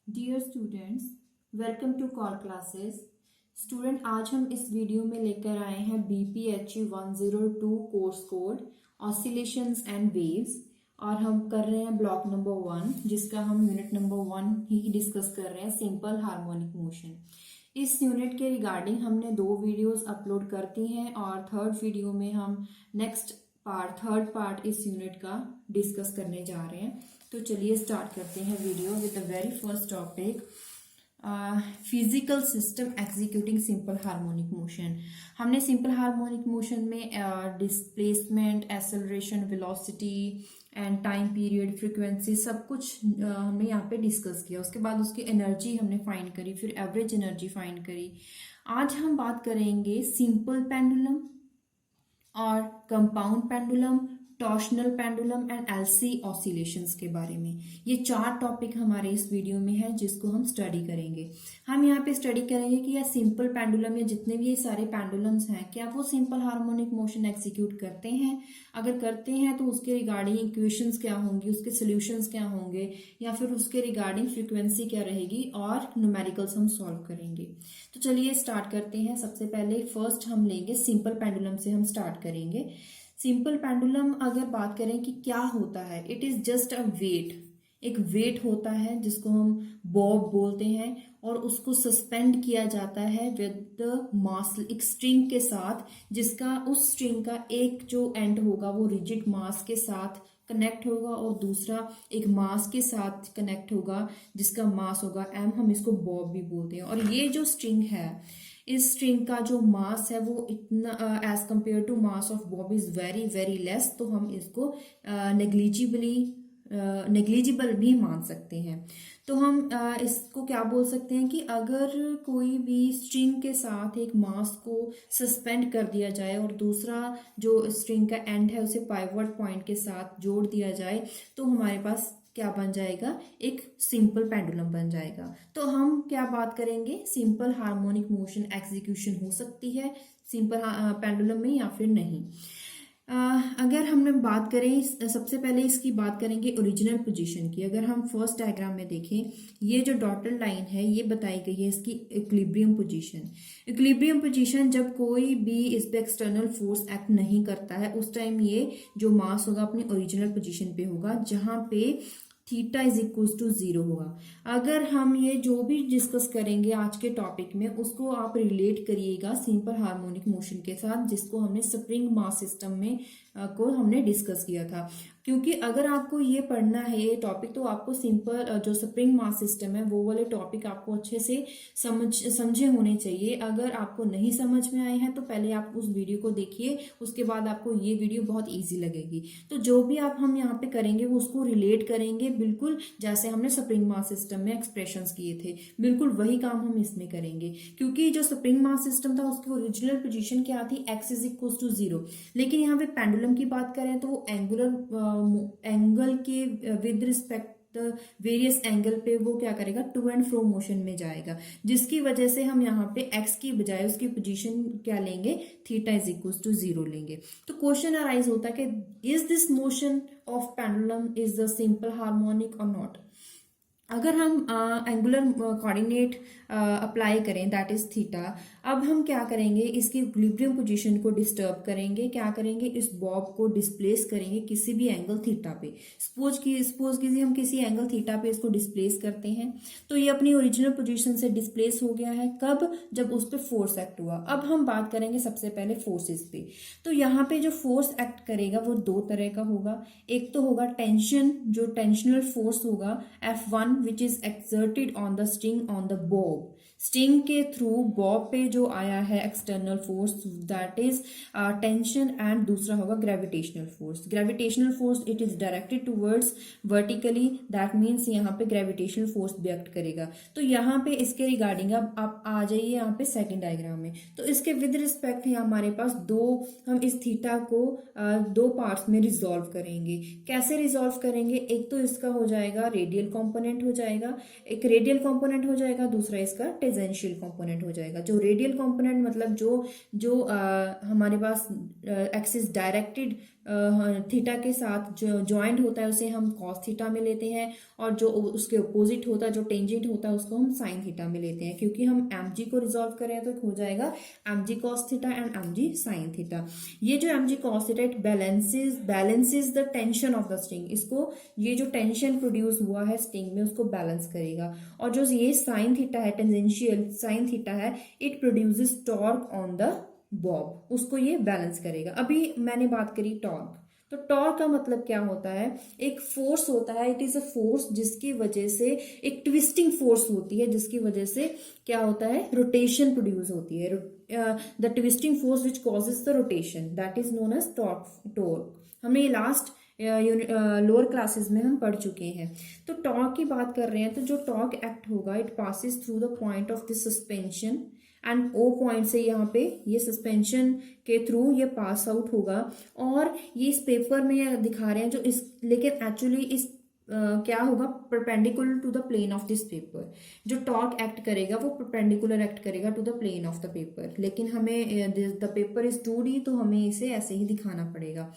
Dear students, welcome to call classes. Student, आज हम इस वीडियो में लेकर आए हैं BPHE 102 course code oscillations and waves, और हम कर रहे हैं ब्लॉक नंबर 1, जिसका हम यूनिट नंबर 1 ही डिस्कस कर रहे हैं, सिंपल हार्मोनिक मोशन। इस यूनिट के रिगार्डिंग हमने 2 वीडियोस अपलोड कर दी हैं और थर्ड वीडियो में हम थर्ड पार्ट इस यूनिट का डिस्कस करने जा रहे हैं। तो चलिए स्टार्ट करते हैं video with the very first topic, physical system executing simple harmonic motion. हमने सिंपल हार्मोनिक मोशन में displacement, acceleration, velocity and time period, frequency सब कुछ हमने यहाँ पे डिस्कस किया। उसके बाद उसकी एनर्जी हमने फाइंड करी, फिर एवरेज एनर्जी फाइंड करी। आज हम बात करेंगे सिंपल पेंडुलम और compound pendulum, torsional pendulum and LC oscillations के बारे में। ये 4 टॉपिक हमारे इस वीडियो में है जिसको हम स्टडी करेंगे। हम यहाँ पे स्टडी करेंगे कि यह सिंपल पेंडुलम या जितने भी ये सारे पेंडुलम्स हैं, क्या वो सिंपल हार्मोनिक मोशन एग्जीक्यूट करते हैं। अगर करते हैं तो उसके रिगार्डिंग इक्वेशंस क्या होंगी, उसके सोल्यूशंस क्या होंगे, या फिर उसके रिगार्डिंग फ्रीक्वेंसी क्या रहेगी, और न्यूमेरिकल्स हम सॉल्व करेंगे। तो चलिए स्टार्ट करते हैं। सबसे पहले फर्स्ट हम लेंगे सिंपल पेंडुलम से हम स्टार्ट करेंगे। सिंपल पेंडुलम अगर बात करें कि क्या होता है, it is just a weight. एक वेट होता है जिसको हम बॉब बोलते हैं, और उसको सस्पेंड किया जाता है विद मास, एक स्ट्रिंग के साथ, जिसका उस स्ट्रिंग का एक जो एंड होगा वो रिजिड मास के साथ कनेक्ट होगा और दूसरा एक मास के साथ कनेक्ट होगा जिसका मास होगा m। हम इसको बॉब भी बोलते हैं। और ये जो स्ट्रिंग है, इस स्ट्रिंग का जो मास है वो इतना as compare to mass of bob is very very less, तो हम इसको नेग्लिजिबल भी मान सकते हैं। तो हम इसको क्या बोल सकते हैं कि अगर कोई भी स्ट्रिंग के साथ एक मास को सस्पेंड कर दिया जाए और दूसरा जो स्ट्रिंग का एंड है उसे पाइवट पॉइंट के साथ जोड़ दिया जाए, तो हमारे पास क्या बन जाएगा, एक सिंपल पेंडुलम बन जाएगा। तो हम क्या बात करेंगे, सिंपल हार्मोनिक मोशन एग्जीक्यूशन हो सकती है सिंपल पेंडुलम में या फिर नहीं। अगर हमने बात करें, सबसे पहले इसकी बात करेंगे ओरिजिनल पोजीशन की। अगर हम फर्स्ट डायग्राम में देखें, ये जो डॉटेड लाइन है ये बताई गई है इसकी इक्विलिब्रियम पोजीशन। इक्विलिब्रियम पोजीशन जब कोई भी इस पे एक्सटर्नल फोर्स एक्ट नहीं करता है, उस टाइम ये जो मास होगा अपनी ओरिजिनल पोजीशन पे होगा, जहां पे थीटा इज इक्वल टू 0 होगा। अगर हम ये जो भी डिस्कस करेंगे आज के टॉपिक में, उसको आप रिलेट करिएगा सिंपल हार्मोनिक मोशन के साथ, जिसको हमने स्प्रिंग मास सिस्टम में को हमने डिस्कस किया था। क्योंकि अगर आपको ये पढ़ना है ये टॉपिक, तो आपको सिंपल जो स्प्रिंग मास सिस्टम है वो वाले टॉपिक आपको अच्छे से समझे होने चाहिए। अगर आपको नहीं समझ में आए हैं तो पहले आप उस वीडियो को देखिए, उसके बाद आपको ये वीडियो बहुत ईजी लगेगी। तो जो भी हम यहाँ पे करेंगे वो उसको रिलेट करेंगे, बिल्कुल जैसे हमने स्प्रिंग मास सिस्टम में एक्सप्रेशंस किए थे, बिल्कुल वही काम हम इसमें करेंगे। क्योंकि जो स्प्रिंग मास सिस्टम था उसकी ओरिजिनल पोजीशन क्या थी, x इज इक्वल टू 0। लेकिन यहाँ पे पेंडुलम की बात करें तो वो एंगल के विद रिस्पेक्ट वेरियस एंगल पे वो क्या करेगा, टू एंड फ्रो मोशन में जाएगा, जिसकी वजह से हम यहाँ पे x की बजाय उसकी पोजीशन क्या लेंगे, थीटा इज इक्वल टू 0 लेंगे। तो क्वेश्चन अराइज होता है कि is this motion of pendulum is the simple harmonic और नॉट। अगर हम एंगुलर कोऑर्डिनेट अप्लाई करें, दैट इज थीटा, अब हम क्या करेंगे, इसकी इक्विलिब्रियम पोजीशन को डिस्टर्ब करेंगे। क्या करेंगे, इस बॉब को डिस्प्लेस करेंगे किसी भी एंगल थीटा पे। सपोज कीजिए हम किसी एंगल थीटा पे इसको डिस्प्लेस करते हैं, तो ये अपनी ओरिजिनल पोजीशन से डिस्प्लेस हो गया है। कब, जब उस पर फोर्स एक्ट हुआ। अब हम बात करेंगे सबसे पहले फोर्सेस पे। तो यहाँ पे जो फोर्स एक्ट करेगा वो 2 तरह का होगा। एक तो होगा टेंशन, जो टेंशनल फोर्स होगा F1 which is exerted on the string on the bob। String के थ्रू बॉब पे जो आया है external force, that is tension. And दूसरा होगा gravitational force. Gravitational force it is directed towards vertically, that means यहाँ पे ग्रेविटेशनल फोर्स भी एक्ट करेगा। तो यहाँ पे इसके रिगार्डिंग अब आप आ जाइए यहाँ पे सेकंड डायग्राम में। तो इसके विद रिस्पेक्ट है हमारे पास हम इस थीटा को 2 पार्ट्स में रिजॉल्व करेंगे। कैसे रिजॉल्व करेंगे, एक तो इसका हो जाएगा रेडियल कंपोनेंट हो जाएगा, एक रेडियल कंपोनेंट हो जाएगा, दूसरा इसका टेंजेंशियल कंपोनेंट हो जाएगा। जो रेडियल कंपोनेंट मतलब जो हमारे पास एक्सिस डायरेक्टेड थीटा के साथ जो ज्वाइंट होता है उसे हम कॉस थीटा में लेते हैं, और जो उसके अपोजिट होता है, जो टेंजेंट होता है, उसको हम साइन थीटा में लेते हैं। क्योंकि हम एम जी को रिजॉल्व करें तो हो जाएगा M G cos theta and M G sine theta. ये जो M G cos theta it balances the tension of the string, इसको ये जो टेंशन प्रोड्यूस हुआ है स्ट्रिंग में उसको बैलेंस करेगा। और जो ये साइन थीटा है, टेंजेंशियल साइन थीटा है, it produces torque on the Bob, उसको ये बैलेंस करेगा। अभी मैंने बात करी टॉर्क, तो टॉर्क का मतलब क्या होता है, एक फोर्स होता है, इट इज अ फोर्स जिसकी वजह से, एक ट्विस्टिंग फोर्स होती है जिसकी वजह से क्या होता है, रोटेशन प्रोड्यूस होती है। The twisting force which causes the rotation, that is known as torque. हमने ये लास्ट लोअर क्लासेस में हम पढ़ चुके हैं। तो टॉर्क की बात कर रहे हैं, तो जो टॉर्क एक्ट होगा it passes through the point of this suspension and O point से यहाँ पे ये सस्पेंशन के थ्रू ये पास आउट होगा। और ये इस पेपर में दिखा रहे हैं जो इस, लेकिन एक्चुअली इस क्या होगा, perpendicular to the plane of this paper. जो टॉर्क एक्ट करेगा वो परपेंडिकुलर एक्ट करेगा to the plane of the paper, लेकिन हमें द पेपर इज 2D तो हमें इसे ऐसे ही दिखाना पड़ेगा।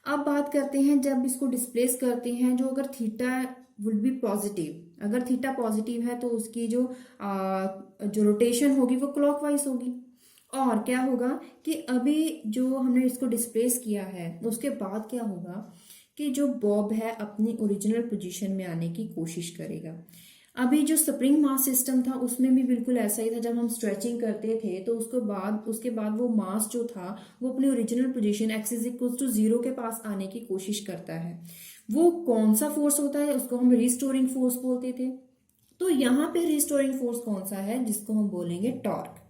अब बात करते हैं जब इसको डिस्प्लेस करते हैं, जो अगर थीटा वुड बी पॉजिटिव, अगर थीटा पॉजिटिव है तो उसकी जो रोटेशन होगी वो क्लॉकवाइज होगी। और क्या होगा कि अभी जो हमने इसको डिस्प्लेस किया है उसके बाद क्या होगा कि जो बॉब है अपनी ओरिजिनल पोजीशन में आने की कोशिश करेगा। अभी जो स्प्रिंग मास सिस्टम था उसमें भी बिल्कुल ऐसा ही था, जब हम स्ट्रेचिंग करते थे तो उसके बाद वो मास जो था वो अपनी original position X is equal to 0 के पास आने की कोशिश करता है। वो कौन सा फोर्स होता है, उसको हम रिस्टोरिंग फोर्स बोलते थे। तो यहाँ पे रिस्टोरिंग फोर्स कौन सा है, जिसको हम बोलेंगे torque.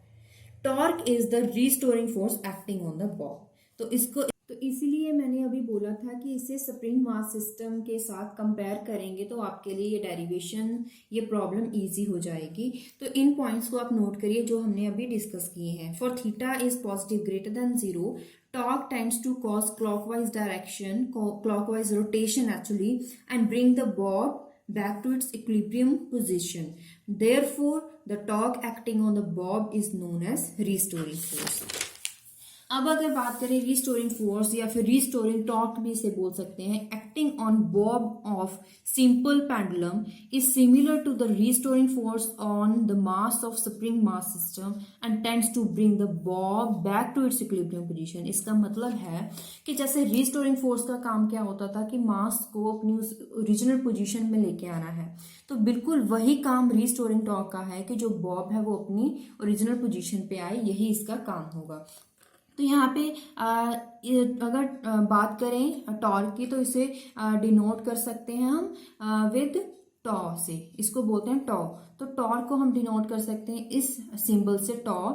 Torque is the restoring force acting on the Bob. तो इसीलिए मैंने अभी बोला था कि इसे स्प्रिंग मास सिस्टम के साथ कंपेयर करेंगे तो आपके लिए ये डेरिवेशन, ये प्रॉब्लम इजी हो जाएगी। तो इन पॉइंट्स को आप नोट करिए जो हमने अभी डिस्कस किए हैं। For theta is positive greater than 0, torque tends to cause clockwise direction, clockwise rotation actually, and bring the bob back to its equilibrium position. Therefore, the torque acting on the bob is known as restoring force. अब अगर बात करें restoring force या फिर restoring torque भी इसे बोल सकते हैं, acting on bob of simple pendulum is similar to the restoring force on the mass of spring mass system and tends to bring the bob back to its equilibrium position. इसका मतलब है कि जैसे रिस्टोरिंग फोर्स का काम क्या होता था कि मास को अपनी उस ओरिजिनल पोजीशन में लेके आना है, तो बिल्कुल वही काम रिस्टोरिंग टॉर्क का है कि जो बॉब है वो अपनी ओरिजिनल पोजीशन पे आए, यही इसका काम होगा। तो यहाँ पे अगर बात करें टॉर्क की तो इसे डिनोट कर सकते हैं हम विद टॉ से, इसको बोलते हैं टॉ। तो टॉर्क को हम डिनोट कर सकते हैं इस सिंबल से टॉ।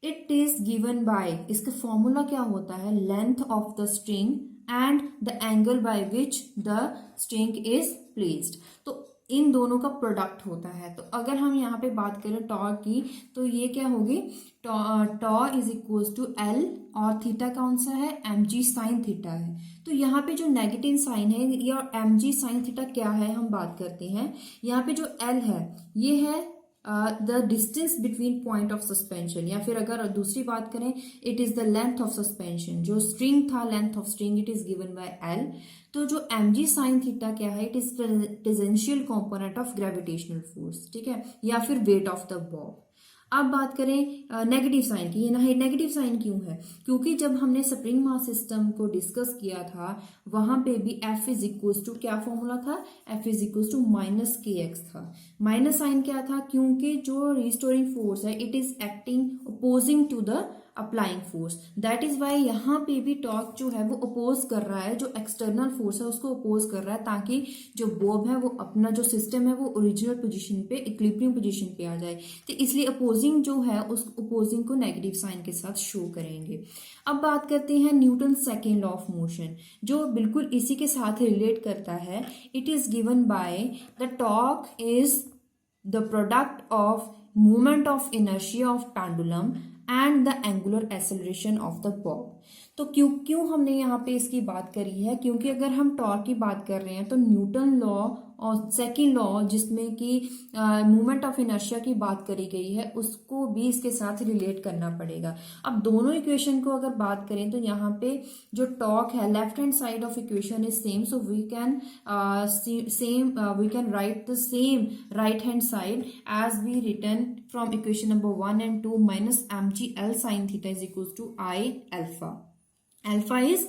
इट इज गिवन बाय, इसका फॉर्मूला क्या होता है, length of the string and the angle by which the string is placed. तो इन दोनों का प्रोडक्ट होता है। तो अगर हम यहाँ पे बात करें टॉर्क की तो ये क्या होगी, tau is equal to L, और थीटा कौन सा है, एम जी साइन थीटा है। तो यहाँ पे जो नेगेटिव साइन है या एम जी साइन थीटा क्या है हम बात करते हैं। यहाँ पे जो एल है ये है the distance between point of suspension, या फिर अगर दूसरी बात करें it is the length of suspension. जो स्ट्रिंग था, length of string it is given by L. तो जो एम जी साइन थीटा क्या है, it is tangential component of gravitational force, ठीक है, या फिर वेट ऑफ द बॉब। अब बात करें नेगेटिव साइन की, ये नेगेटिव साइन क्यों है, क्योंकि जब हमने स्प्रिंग मास सिस्टम को डिस्कस किया था वहां पे भी F इज इक्वल टू क्या फॉर्मूला था, F is equal to minus KX था। माइनस साइन क्या था, क्योंकि जो रिस्टोरिंग फोर्स है it is acting opposing to the applying force, that is why यहाँ पे भी टॉर्क जो है वो अपोज कर रहा है, जो एक्सटर्नल फोर्स है उसको अपोज कर रहा है, ताकि जो बॉब है वो अपना जो सिस्टम है वो ओरिजिनल पोजीशन पे, इक्विलिब्रियम पोजीशन पे आ जाए। तो इसलिए अपोजिंग जो है उस अपोजिंग को नेगेटिव साइन के साथ शो करेंगे। अब बात करते हैं Newton second law of motion, जो बिल्कुल इसी के साथ रिलेट करता है। It is given by the torque is the product of movement of inertia of pendulum and the angular acceleration of the Bob. तो क्यों हमने यहाँ पे इसकी बात करी है, क्योंकि अगर हम टॉर्क की बात कर रहे हैं तो न्यूटन लॉ और सेकंड लॉ जिसमें कि मूवमेंट ऑफ इनर्शिया की बात करी गई है उसको भी इसके साथ रिलेट करना पड़ेगा। अब दोनों इक्वेशन को अगर बात करें तो यहाँ पे जो टॉर्क है left hand side of equation is same, so we can write the same right hand side as we return from equation number 1 and 2 minus mgl sin theta is equals to I alpha. Alpha is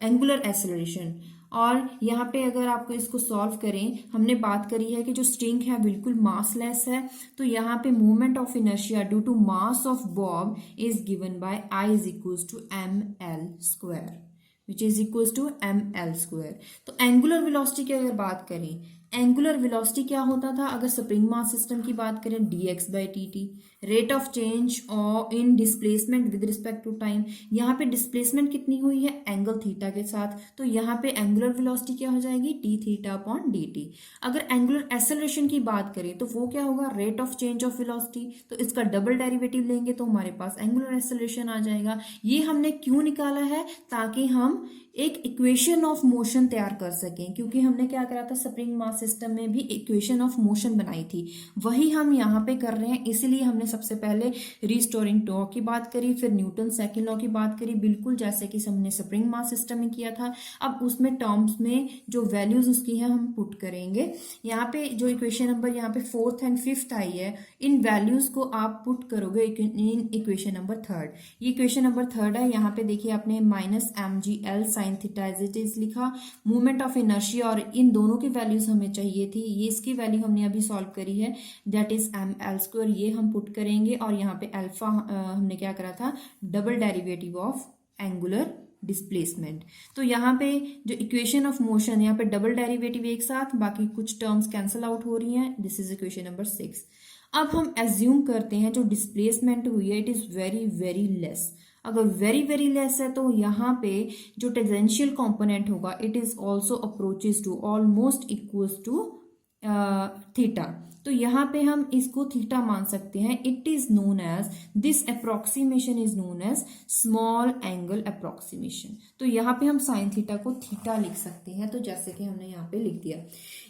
angular acceleration. और यहाँ पे अगर आपको इसको solve करें, हमने बात करी है कि जो स्ट्रिंग है बिल्कुल मासलेस है, तो यहाँ पे movement of inertia due to mass of bob is given by I is equals to ml square which is equals to ml square. तो एंगुलर वेलोसिटी की अगर बात करें, एंगुलर वेलोसिटी क्या होता था अगर स्प्रिंग मास सिस्टम की बात करें, dx by dt, rate of change और in displacement with respect to time. यहाँ पे डिस्प्लेसमेंट कितनी हुई है एंगल थीटा के साथ, तो यहाँ पे एंगुलर वेलोसिटी क्या हो जाएगी d थीटा अपॉन dt। अगर एंगुलर एक्सेलरेशन की बात करें तो वो क्या होगा rate of change of velocity, तो इसका डबल डेरिवेटिव लेंगे तो हमारे पास एंगुलर एक्सेलरेशन आ जाएगा। ये हमने क्यों निकाला है, ताकि हम एक इक्वेशन ऑफ मोशन तैयार कर सकें, क्योंकि हमने क्या करा था स्प्रिंग मास सिस्टम में भी इक्वेशन ऑफ मोशन बनाई थी, वही हम यहाँ पे कर रहे हैं। इसीलिए हमने सबसे पहले रिस्टोरिंग टॉर्क की बात करी, फिर न्यूटन सेकंड लॉ की बात करी, बिल्कुल जैसे कि हमने स्प्रिंग मास सिस्टम में किया था। अब उसमें टर्म्स में जो वैल्यूज उसकी है हम पुट करेंगे। यहाँ पे जो इक्वेशन नंबर यहाँ पे 4th and 5th आई है, इन वैल्यूज को आप पुट करोगे इन इक्वेशन नंबर 3rd। ये इक्वेशन नंबर 3rd है। यहाँ पे देखिए आपने minus mgl sine theta as it is लिखा, मूवमेंट ऑफ इनर्शिया और इन दोनों की वैल्यूज हमें चाहिए थी, ये इसकी वैल्यू हमने अभी सॉल्व करी है, दैट इज ml स्क्वायर, ये हम पुट करेंगे। और यहाँ पे अल्फा हमने क्या करा था double derivative of angular displacement. तो यहाँ पे जो इक्वेशन ऑफ मोशन, यहाँ पे डबल डेरिवेटिव एक साथ, बाकी कुछ टर्म्स कैंसल आउट हो रही हैं। This is equation number 6। अब हम एज्यूम करते हैं जो डिस्प्लेसमेंट हुई है it is very very less. अगर वेरी वेरी लेस है तो यहाँ पे जो टेंजेंशियल कंपोनेंट होगा it is also approaches to almost equals to theta, तो यहाँ पे हम इसको थीटा मान सकते हैं। It is known as, this approximation is known as small angle approximation. तो यहाँ पे हम साइन थीटा को थीटा लिख सकते हैं, तो जैसे कि हमने यहाँ पे लिख दिया।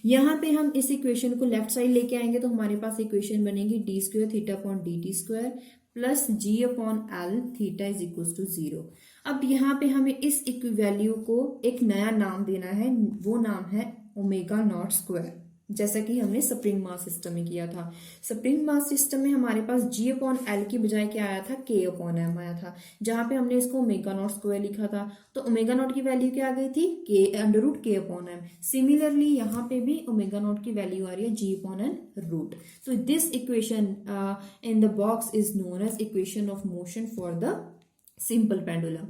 यहाँ पे हम इस इक्वेशन को लेफ्ट साइड लेके आएंगे तो हमारे पास इक्वेशन बनेगी D square theta upon D T square plus G upon L theta is equal to 0। अब यहाँ पे हमें इस वैल्यू को एक नया नाम देना है, वो नाम है ओमेगा नॉट स्क्वायर, जैसा कि हमने स्प्रिंग मास सिस्टम में किया था। स्प्रिंग मास सिस्टम में हमारे पास जी अपॉन एल की बजाय क्या आया था के अपॉन एम आया था, जहां पे हमने इसको ओमेगा नॉट स्क्वायर लिखा था। तो ओमेगा नॉट की वैल्यू क्या आ गई थी के अंडर रूट के अपॉन एम। सिमिलरली यहाँ पे भी ओमेगा नॉट की वैल्यू आ रही है जी अपॉन एन रूट। तो this equation in the box is known as equation of motion for the simple pendulum.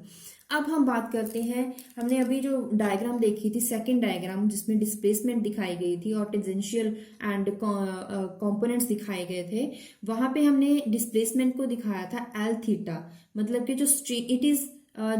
अब हम बात करते हैं, हमने अभी जो डायग्राम देखी थी सेकंड डायग्राम जिसमें डिस्प्लेसमेंट दिखाई गई थी और टेंजेंशियल एंड कंपोनेंट्स दिखाए गए थे, वहां पे हमने डिस्प्लेसमेंट को दिखाया था एल थीटा, मतलब कि जो स्ट्रिंग इट इज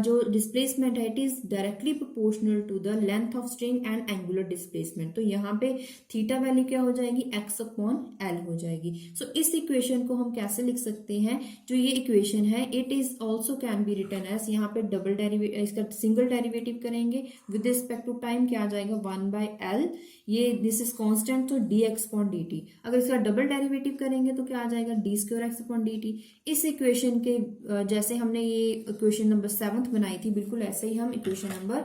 जो डिस्प्लेसमेंट है it is directly proportional to the length of string and angular displacement. तो यहाँ पे थीटा वैल्यू क्या हो जाएगी x अपॉन एल हो जाएगी। सो इस इक्वेशन को हम कैसे लिख सकते हैं, जो ये इक्वेशन है it is also can be written as, यहाँ पे डबल डेरिवेटिव इसका सिंगल डेरिवेटिव करेंगे विद रिस्पेक्ट टू टाइम, क्या आ जाएगा 1/l, ये दिस इज कांस्टेंट तो dx अपॉन dt। अगर इसका डबल डेरिवेटिव करेंगे तो क्या आ जाएगा d square x upon dt। इस इक्वेशन के जैसे हमने ये इक्वेशन नंबर 7th बनाई थी, बिल्कुल ऐसे ही हम इक्वेशन नंबर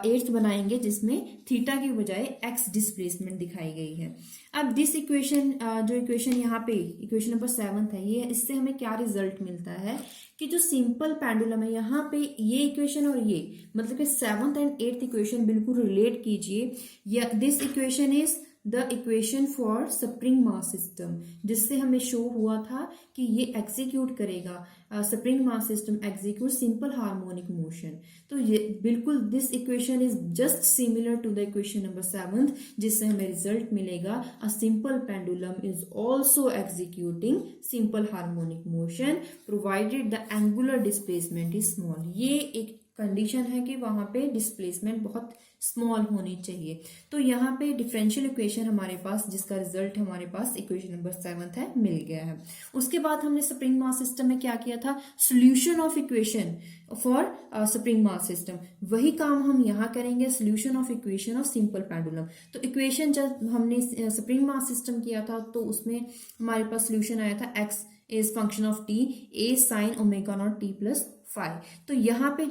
8th बनाएंगे जिसमें थीटा की बजाय x डिस्प्लेसमेंट दिखाई गई है। अब दिस इक्वेशन जो इक्वेशन यहाँ पे इक्वेशन नंबर 7th है, ये इससे हमें क्या रिजल्ट मिलता है कि जो सिंपल पेंडुलम है यहाँ पे ये इक्वेशन और ये मतलब कि 7th and 8th इक्वेशन बिल्कुल रिलेट कीजिए। This equation is the equation for spring mass system, जिससे हमें शो हुआ था कि ये एग्जीक्यूट करेगा spring mass system execute simple harmonic motion. तो ये बिल्कुल this equation is just similar to the equation number 7th, जिससे हमें रिजल्ट मिलेगा a simple pendulum is also executing simple harmonic motion provided the angular displacement is small. ये एक condition है कि वहां पे डिस्प्लेसमेंट बहुत स्मॉल होनी चाहिए। तो यहाँ पे डिफरेंशियल इक्वेशन हमारे पास, जिसका रिजल्ट हमारे पास इक्वेशन नंबर 7 है, मिल गया है। उसके बाद हमने स्प्रिंग मास सिस्टम में क्या किया था, solution of equation for spring mass system. वही काम हम यहाँ करेंगे, solution of equation of simple pendulum. तो इक्वेशन जब हमने स्प्रिंग मास सिस्टम किया था तो उसमें हमारे पास सोल्यूशन आया था x is function of t a sine omega naught t plus 5। तो यहाँ पे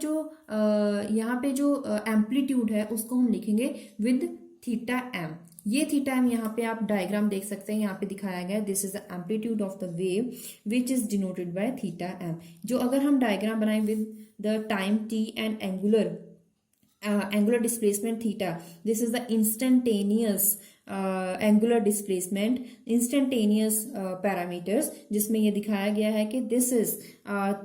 जो एम्पलीट्यूड है उसको हम लिखेंगे विद थीटा एम। ये थीटा एम यहाँ पे आप डायग्राम देख सकते हैं, यहाँ पे दिखाया गया है, this is the amplitude of the wave which is denoted by theta m. जो अगर हम डायग्राम बनाएं with the time t and angular displacement theta, this is the instantaneous angular displacement, instantaneous parameters, जिसमें ये दिखाया गया है कि this is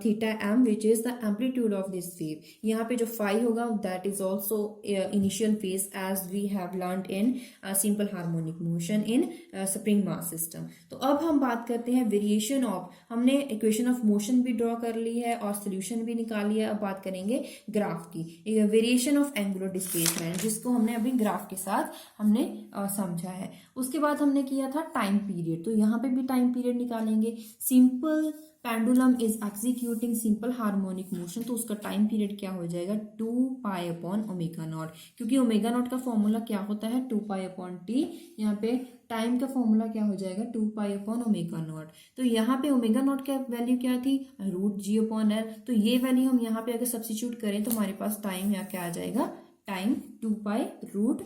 theta m which is the amplitude of this wave. यहाँ पे जो फाई होगा that is also initial phase as we have learned in simple harmonic motion in spring mass system. तो अब हम बात करते हैं वेरिएशन ऑफ, हमने इक्वेशन ऑफ मोशन भी ड्रॉ कर ली है और सोल्यूशन भी निकाल लिया। अब बात करेंगे ग्राफ की, वेरिएशन ऑफ एंगुलर डिस्प्लेसमेंट, जिसको हमने अभी ग्राफ के साथ हमने समझा है। उसके बाद हमने किया था टाइम पीरियड, तो यहाँ पे भी टाइम पीरियड निकालेंगे। Simple pendulum is executing simple harmonic motion, तो उसका टाइम पीरियड क्या हो जाएगा, 2 पाई अपॉन ओमेगा नॉट, क्योंकि ओमेगा नॉट का फॉर्मूला क्या होता है, 2 पाई अपॉन टी। यहाँ पे टाइम का फॉर्मूला क्या हो जाएगा, 2 पाई अपॉन ओमेगा नॉट। तो यहाँ पे ओमेगा नॉट का वैल्यू क्या थी, रूट जी अपॉन एल। तो ये वैल्यू हम यहाँ पे अगर सब्स्टिट्यूट करें तो हमारे पास टाइम यहाँ क्या आ जाएगा, time 2 pi root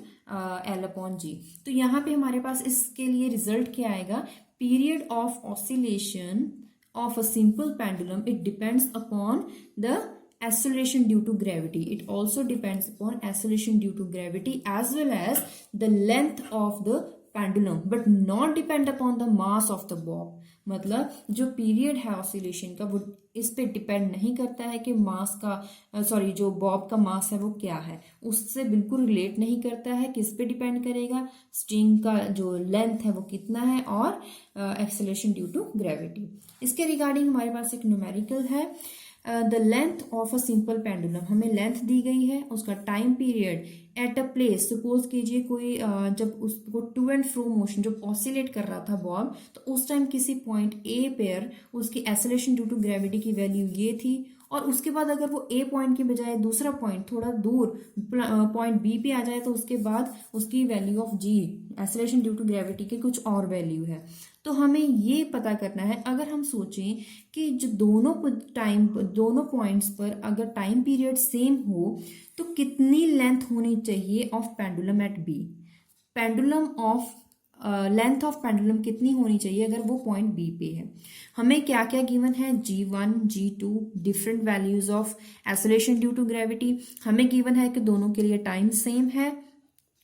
L upon g. तो यहाँ पे हमारे पास इसके लिए रिजल्ट क्या आएगा, period of oscillation of a simple pendulum, it depends upon the acceleration due to gravity. It also depends upon acceleration due to gravity as well as the length of the pendulum, but not depend upon the mass of the bob. मतलब जो period है oscillation का वो इस पे depend नहीं करता है कि मास का जो बॉब का मास है वो क्या है, उससे बिल्कुल रिलेट नहीं करता है। किस पे डिपेंड करेगा, स्ट्रिंग का जो लेंथ है वो कितना है और एक्सेलरेशन ड्यू टू ग्रेविटी। इसके रिगार्डिंग हमारे पास एक न्यूमेरिकल है, the length of a simple pendulum, हमें लेंथ दी गई है, उसका time period at a place, suppose कीजिए कोई जब उसको टू एंड फ्रो मोशन जब ऑसिलेट कर रहा था बॉब, तो उस टाइम किसी पॉइंट ए पर उसकी एक्सेलरेशन ड्यू टू ग्रेविटी की वैल्यू ये थी, और उसके बाद अगर वो ए पॉइंट के बजाय दूसरा पॉइंट थोड़ा दूर पॉइंट बी पे आ जाए तो उसके बाद उसकी value of g, acceleration due to gravity की कुछ और वैल्यू है। तो हमें ये पता करना है, अगर हम सोचें कि जो दोनों पॉइंट्स पर अगर टाइम पीरियड सेम हो तो कितनी लेंथ होनी चाहिए of pendulum at b, length of pendulum कितनी होनी चाहिए अगर वो पॉइंट बी पे है। हमें क्या क्या गिवन है, G1 G2 different values of acceleration due to gravity. हमें गिवन है कि दोनों के लिए टाइम सेम है।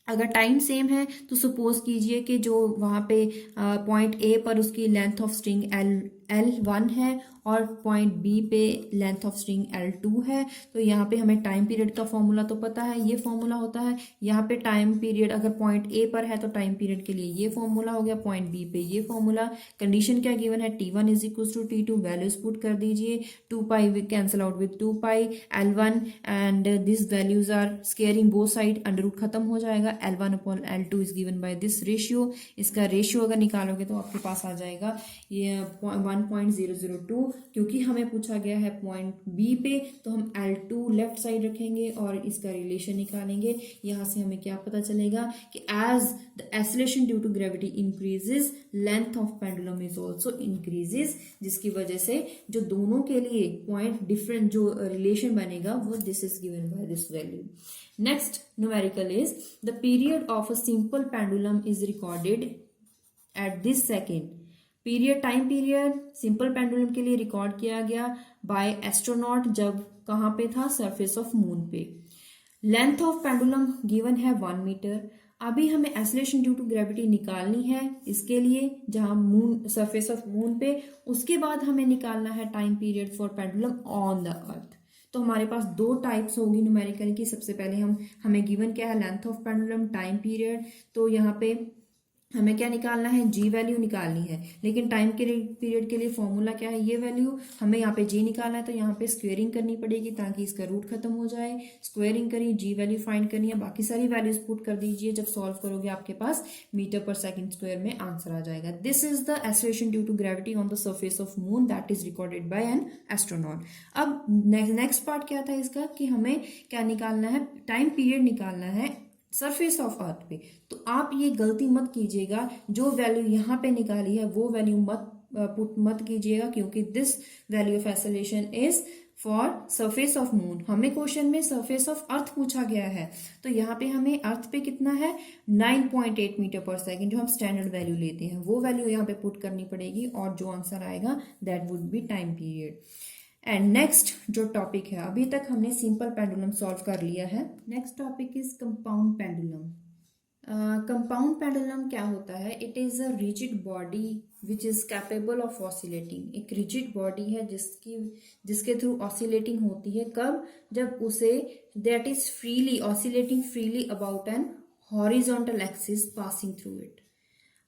अगर टाइम सेम है तो सपोज कीजिए कि जो वहाँ पे पॉइंट ए पर उसकी लेंथ ऑफ स्ट्रिंग L1 है और पॉइंट बी पे लेंथ ऑफ स्ट्रिंग L2 है। तो यहाँ पे हमें टाइम पीरियड का फॉर्मूला तो पता है, ये फॉर्मूला होता है। यहाँ पे टाइम पीरियड अगर पॉइंट ए पर है तो टाइम पीरियड के लिए ये फॉर्मूला हो गया, पॉइंट बी पे ये फॉर्मूला। कंडीशन क्या गिवन है, T1 is equal to T2, values put कर दीजिए, 2 pi cancel out with 2 pi, L1 and this values are squaring both side, under root खत्म हो जाएगा, L1 upon L2 is given by this ratio. इसका ratio अगर निकालोगे तो आपके पास आ जाएगा ये 1.002। क्योंकि हमें पूछा गया है पॉइंट बी पे तो हम L2 लेफ्ट साइड रखेंगे और इसका रिलेशन निकालेंगे। यहाँ से हमें क्या पता चलेगा कि as the acceleration due to gravity increases, length of pendulum is also increases, जिसकी वजह से जो दोनों के लिए पॉइंट डिफरेंट जो रिलेशन बनेगा वो this is given by this value. Next numerical is the period of a simple pendulum is recorded at this second. Period, time period simple pendulum के लिए रिकॉर्ड किया गया बाय एस्ट्रोनॉट, जब कहाँ पे था, सरफेस ऑफ मून पे। Length of pendulum given है 1 मीटर। अभी हमें एक्सेलरेशन ड्यू टू ग्रेविटी निकालनी है इसके लिए, जहां मून, सरफेस ऑफ मून पे। उसके बाद हमें निकालना है time period for pendulum on the earth. तो हमारे पास 2 टाइप्स होगी न्यूमेरिकल की। सबसे पहले हमें गिवन क्या है, length of pendulum, time period. तो यहाँ पे हमें क्या निकालना है, जी वैल्यू निकालनी है, लेकिन टाइम के पीरियड के लिए फॉर्मूला क्या है, ये वैल्यू हमें यहाँ पे जी निकालना है, तो यहाँ पे स्क्वेयरिंग करनी पड़ेगी ताकि इसका रूट खत्म हो जाए। स्क्वेयरिंग करिए, जी वैल्यू फाइंड करनी है, बाकी सारी वैल्यूज पुट कर दीजिए। जब सॉल्व करोगे आपके पास मीटर पर सेकंड स्क्वायर में आंसर आ जाएगा। This is the acceleration due to gravity on the surface of moon that is recorded by an astronaut. अब नेक्स्ट पार्ट क्या था इसका कि हमें क्या निकालना है, टाइम पीरियड निकालना है सरफेस ऑफ अर्थ पे। तो आप ये गलती मत कीजिएगा, जो वैल्यू यहाँ पे निकाली है वो वैल्यू मत कीजिएगा, क्योंकि this value of acceleration is for surface of moon. हमें क्वेश्चन में सरफेस ऑफ अर्थ पूछा गया है, तो यहाँ पे हमें अर्थ पे कितना है 9.8 मीटर पर सेकेंड, जो हम स्टैंडर्ड वैल्यू लेते हैं वो वैल्यू यहाँ पे पुट करनी पड़ेगी, और जो आंसर आएगा that would be time period. And next जो टॉपिक है, अभी तक हमने सिंपल पेंडुलम सॉल्व कर लिया है। Next topic is compound pendulum. Compound pendulum क्या होता है, it is a rigid body which is capable of oscillating. एक रिजिड बॉडी है जिसके थ्रू ऑसिलेटिंग होती है, कब, जब उसे that is freely oscillating freely about an horizontal axis passing through it.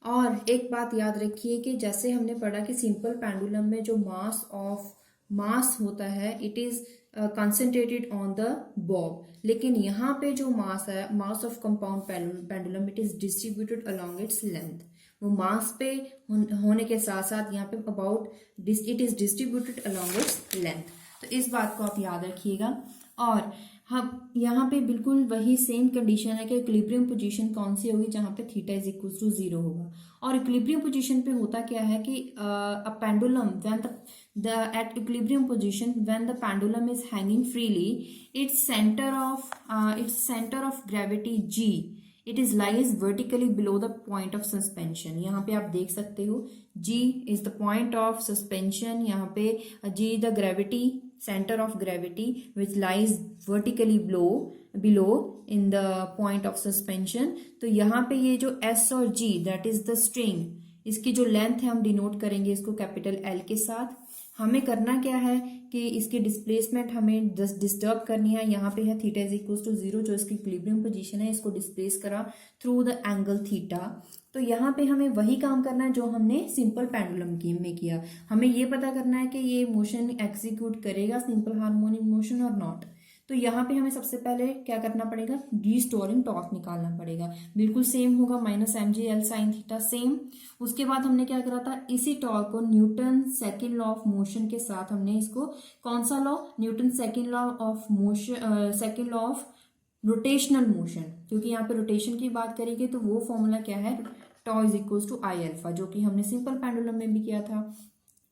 और एक बात याद रखिए कि जैसे हमने पढ़ा कि सिंपल पेंडुलम में जो मास होता है it is concentrated on the bob, लेकिन यहाँ पे जो मास है, mass of compound pendulum, it is distributed along its length. वो मास पे होने के साथ साथ यहाँ पे it is distributed along its length. तो इस बात को आप याद रखिएगा। और हम यहाँ पे बिल्कुल वही सेम कंडीशन है कि इक्विलिब्रियम पोजीशन कौन सी होगी, जहाँ पे थीटा इज इक्वल टू 0 होगा। और इक्विलिब्रियम पोजीशन पे होता क्या है कि a pendulum when at equilibrium position when the pendulum is hanging freely, its center of gravity G, it is lies vertically below the point of suspension। यहाँ पे आप देख सकते हो G is the point of suspension, यहाँ पे G the gravity center of gravity which lies vertically below in the point of suspension। तो यहाँ पे ये जो S और G that is the string, इसकी जो लेंथ है हम डिनोट करेंगे इसको कैपिटल L के साथ। हमें करना क्या है कि इसकी डिस्प्लेसमेंट हमें डिस्टर्ब करनी है। यहाँ पे है थीटा इज इक्वल टू 0, जो इसकी इक्विलिब्रियम पोजीशन है, इसको डिस्प्लेस करा थ्रू द एंगल थीटा। तो यहाँ पे हमें वही काम करना है जो हमने सिंपल पेंडुलम में किया। हमें ये पता करना है कि ये मोशन एग्जीक्यूट करेगा सिंपल हार्मोनिक मोशन और नॉट। तो यहाँ पे हमें सबसे पहले क्या करना पड़ेगा, रीस्टोरिंग टॉर्क निकालना पड़ेगा। बिल्कुल सेम होगा -mg L sin theta same. उसके बाद हमने क्या करा था, इसी टॉर्क को Newton second law of motion के साथ हमने इसको, कौन सा law, Newton second law of motion, second law of rotational motion, क्योंकि यहाँ पे रोटेशन की बात करेंगे तो वो फॉर्मूला क्या है, tau is equal to I alpha, जो कि हमने सिंपल पेंडुलम में भी किया था।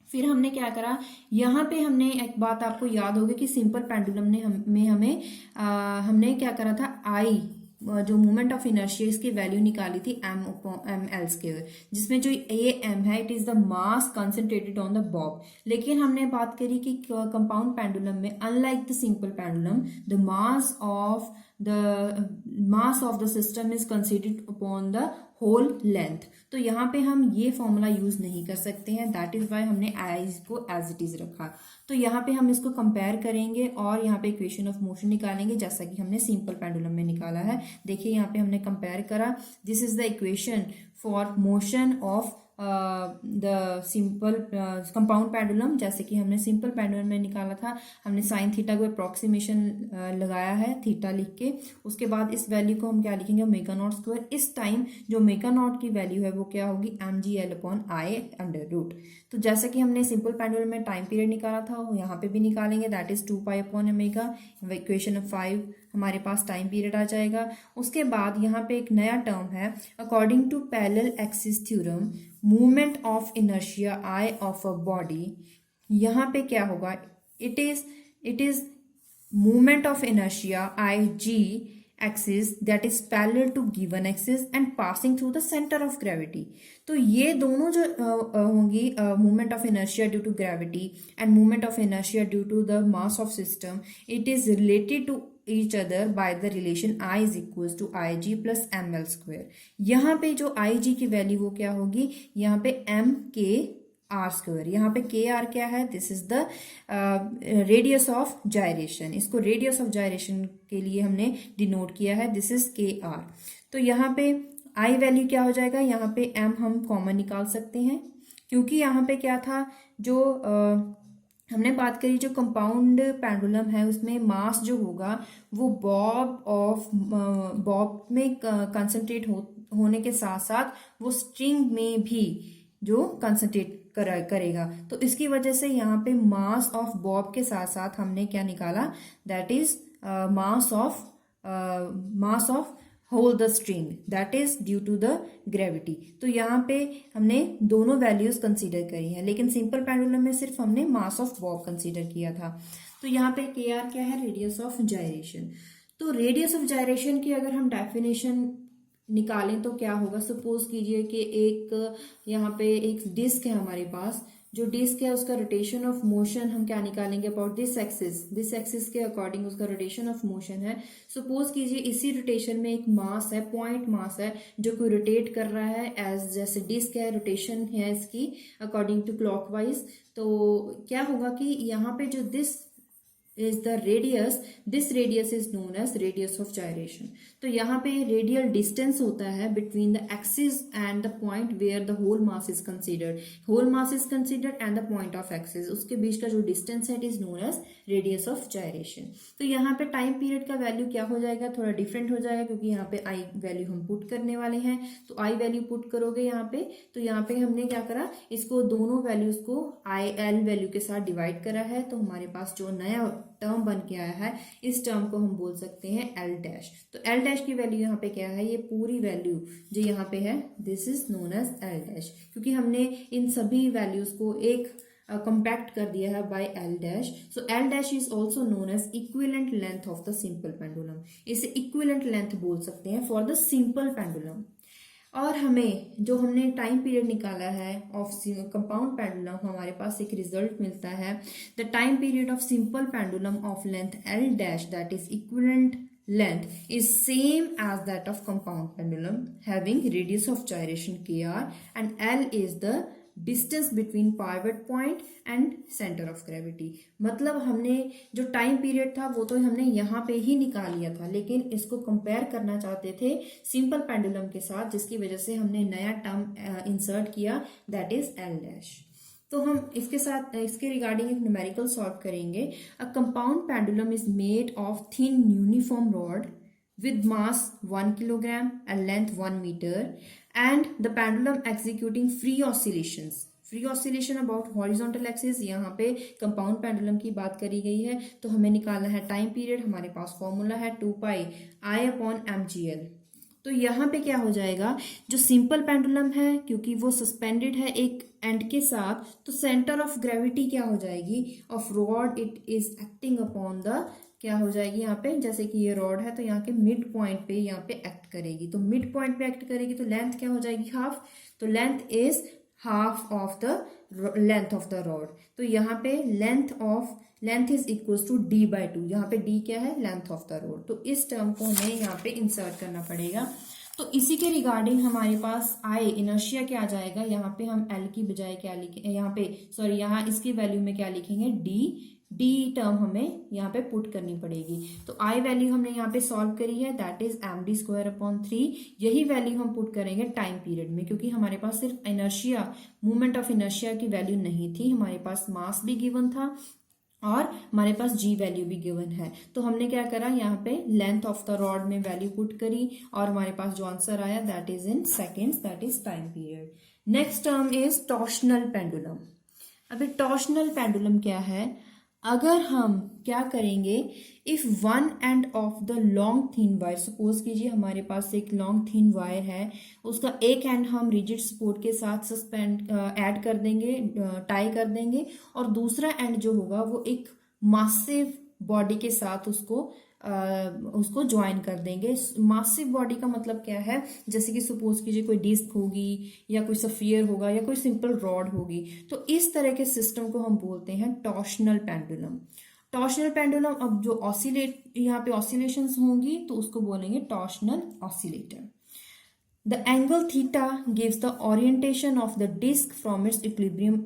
फिर हमने क्या करा, यहाँ पे हमने एक बात आपको याद होगी कि सिंपल पेंडुलम में हमने क्या करा था, आई जो मोमेंट ऑफ इनर्शिया इसकी वैल्यू निकाली थी m/l स्क्वायर, जिसमें जो ये m है it is the mass concentrated on the bob. लेकिन हमने बात करी कि कंपाउंड पेंडुलम में unlike the simple pendulum the mass of the system is considered upon the whole length. तो यहाँ पे हम ये फॉर्मूला यूज नहीं कर सकते हैं, दैट इज वाई हमने आई को एज इट इज रखा। तो यहाँ पे हम इसको कंपेयर करेंगे और यहाँ पे इक्वेशन ऑफ मोशन निकालेंगे, जैसा कि हमने सिंपल पेंडुलम में निकाला है। देखिए यहाँ पे हमने कंपेयर करा, this is the equation for motion of the simple compound pendulum, जैसे कि हमने सिंपल पेंडुलम में निकाला था। हमने साइन थीटा को अप्रोक्सीमेशन लगाया है थीटा लिख के। उसके बाद इस वैल्यू को हम क्या लिखेंगे, ओमेगा नॉट स्क्वायर। इस टाइम जो ओमेगा नॉट की वैल्यू है वो क्या होगी, mg/L/I√। तो जैसे कि हमने सिंपल पेंडुलम में टाइम पीरियड निकाला था वो यहाँ पे भी निकालेंगे, दैट इज 2π/ω। इक्वेशन 5 हमारे पास टाइम पीरियड आ जाएगा। उसके बाद यहाँ पे एक नया टर्म है, according to parallel axis theorem movement of inertia I of a body. यहाँ पे क्या होगा, it is movement of inertia IG axis that is parallel to given axis and passing through the centre of gravity. तो ये दोनों जो होंगी movement of inertia due to gravity and movement of inertia due to the mass of system, it is related to each other by the relation I is equals to IG plus ml square। यहाँ पे जो IG की value वो क्या होगी, यहाँ पे mkr square. यहाँ पे kr क्या है, this is the radius of gyration. इसको रेडियस ऑफ जायरेशन के लिए हमने डिनोट किया है, दिस इज kr। तो यहाँ पे आई वैल्यू क्या हो जाएगा, यहाँ पे एम हम कॉमन निकाल सकते हैं, क्योंकि यहाँ पे क्या था, जो हमने बात करी, जो कंपाउंड पेंडुलम है उसमें मास जो होगा वो बॉब में कंसंट्रेट होने के साथ साथ वो स्ट्रिंग में भी जो कंसंट्रेट करेगा। तो इसकी वजह से यहाँ पे मास ऑफ बॉब के साथ साथ हमने क्या निकाला, that is mass of whole the string, that is due to the gravity. तो यहाँ पे हमने दोनों वैल्यूज कंसीडर करी हैं, लेकिन सिंपल पेंडुलम में सिर्फ हमने मास ऑफ बॉब कंसीडर किया था। तो यहाँ पे के आर क्या है, रेडियस ऑफ जायरेशन। तो रेडियस ऑफ जायरेशन की अगर हम डेफिनेशन निकालें तो क्या होगा, सपोज कीजिए कि एक यहाँ पे एक डिस्क है हमारे पास, जो डिस्क है उसका रोटेशन ऑफ मोशन हम क्या निकालेंगे, अबाउट दिस एक्सिस के अकॉर्डिंग उसका रोटेशन ऑफ मोशन है। सपोज कीजिए इसी रोटेशन में एक मास है, पॉइंट मास है, जो कोई रोटेट कर रहा है एज, जैसे डिस्क है, रोटेशन है इसकी अकॉर्डिंग टू क्लॉकवाइज। तो क्या होगा कि यहाँ पे जो this is the radius, this radius is known as radius of gyration। तो यहाँ पे रेडियल डिस्टेंस होता है between the axis and the point where the whole mass is considered, whole mass is considered and the point of axis, उसके बीच का जो distance है it is known as radius of gyration. तो यहाँ पे टाइम पीरियड का value क्या हो जाएगा, थोड़ा डिफरेंट हो जाएगा, क्योंकि यहाँ पे आई वैल्यू हम पुट करने वाले हैं। तो आई वैल्यू पुट करोगे यहाँ पे, तो यहाँ पे हमने क्या करा, इसको दोनों वैल्यूज को आई एल वैल्यू के साथ डिवाइड करा है। तो हमारे पास जो नया टर्म बन के आया है, इस टर्म को हम बोल सकते हैं एल डैश। तो एल डैश की वैल्यू यहाँ पे क्या है, ये पूरी वैल्यू जो यहाँ पे है, this is known as L dash, क्योंकि हमने इन सभी वैल्यूज को एक कंपैक्ट कर दिया है by L dash. So L dash is also known as equivalent length of the simple pendulum, इसे इक्विवेलेंट लेंथ बोल सकते हैं फॉर द सिंपल पेंडुलम। और हमें जो हमने टाइम पीरियड निकाला है ऑफ कंपाउंड पेंडुलम, हमारे पास एक रिजल्ट मिलता है, the time period of simple pendulum of length L dash that is equivalent length is same as that of compound pendulum having radius of gyration kr and L is the distance between pivot point and center of gravity। मतलब हमने जो time period था वो तो हमने यहाँ पे ही निकाल लिया था, लेकिन इसको कंपेयर करना चाहते थे सिंपल पेंडुलम के साथ, जिसकी वजह से हमने नया टर्म इंसर्ट किया, दैट इज एल डैश। तो हम इसके साथ इसके रिगार्डिंग एक न्यूमेरिकल सॉल्व करेंगे। A compound pendulum is made of thin uniform rod with mass 1 kilogram and length 1 meter and the pendulum executing free oscillation about horizontal axis। यहाँ पे compound pendulum की बात करी गई है। तो हमें निकालना है टाइम पीरियड, हमारे पास फॉर्मूला है 2 पाई आई अपॉन mgl। तो यहाँ पे क्या हो जाएगा, जो सिंपल पेंडुलम है क्योंकि वो सस्पेंडेड है एक एंड के साथ, तो सेंटर ऑफ ग्रेविटी क्या हो जाएगी of rod, it is acting upon the, क्या हो जाएगी यहाँ पे, जैसे कि ये रॉड है तो यहाँ के मिड पॉइंट पे यहाँ पे एक्ट करेगी। तो मिड पॉइंट पे एक्ट करेगी तो लेंथ क्या हो जाएगी, हाफ। तो length is half of the length of the rod. तो यहाँ पे length is equals to d by 2। यहाँ पे d क्या है, लेंथ ऑफ द रॉड। तो इस टर्म को हमें यहाँ पे इंसर्ट करना पड़ेगा। तो इसी के रिगार्डिंग हमारे पास आई इनर्शिया क्या आ जाएगा, यहाँ पे हम एल की बजाय क्या लिखेंगे, यहाँ पे सॉरी यहाँ इसकी वैल्यू में क्या लिखेंगे, डी टर्म हमें यहाँ पे पुट करनी पड़ेगी। तो आई वैल्यू हमने यहाँ पे सॉल्व करी है, that is md square upon 3। यही वैल्यू हम पुट करेंगे टाइम पीरियड में, क्योंकि हमारे पास सिर्फ इनर्शिया, मूवमेंट ऑफ इनर्शिया की वैल्यू नहीं थी, हमारे पास मास भी गिवन था और हमारे पास जी वैल्यू भी गिवन है। तो हमने क्या करा, यहाँ पे लेंथ ऑफ द रॉड में वैल्यू पुट करी और हमारे पास जो आंसर आया that is in seconds, that is time period. Next term is torsional pendulum. अभी टॉर्शनल पेंडुलम क्या है, अगर हम क्या करेंगे, if one end of the long thin wire, suppose कीजिए हमारे पास एक लॉन्ग थिन वायर है, उसका एक एंड हम रिजिड सपोर्ट के साथ सस्पेंड ऐड कर देंगे, टाई कर देंगे, और दूसरा एंड जो होगा वो एक मासिव बॉडी के साथ उसको ज्वाइन कर देंगे। मासिव बॉडी का मतलब क्या है, जैसे कि सपोज कीजिए कोई डिस्क होगी या कोई सफियर होगा या कोई सिंपल रॉड होगी। तो इस तरह के सिस्टम को हम बोलते हैं टॉर्शनल पेंडुलम। टॉर्शनल पेंडुलम, अब जो यहाँ पे ऑसिलेशंस होंगी तो उसको बोलेंगे torsional oscillator. The angle theta gives the orientation of the disc from its equilibrium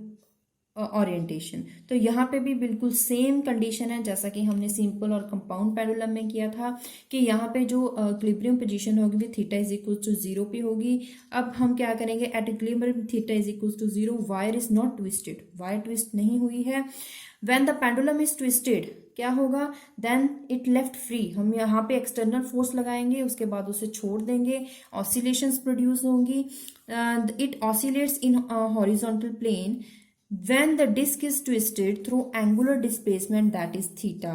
orientation. तो यहाँ पे भी बिल्कुल सेम कंडीशन है जैसा कि हमने सिंपल और कंपाउंड पेंडुलम में किया था कि यहाँ पे जो इक्विलिब्रियम पोजीशन होगी वो थीटा इज इक्वल टू 0 पे होगी। अब हम क्या करेंगे, at equilibrium theta is equal to 0 wire is not twisted, wire twist नहीं हुई है। When the pendulum is twisted क्या होगा, देन इट लेफ्ट फ्री, हम यहाँ पे एक्सटर्नल फोर्स लगाएंगे, उसके बाद उसे छोड़ देंगे, ऑसिलेशंस प्रोड्यूस होंगी, it oscillates in horizontal plane. When the disc is twisted through angular displacement that is theta,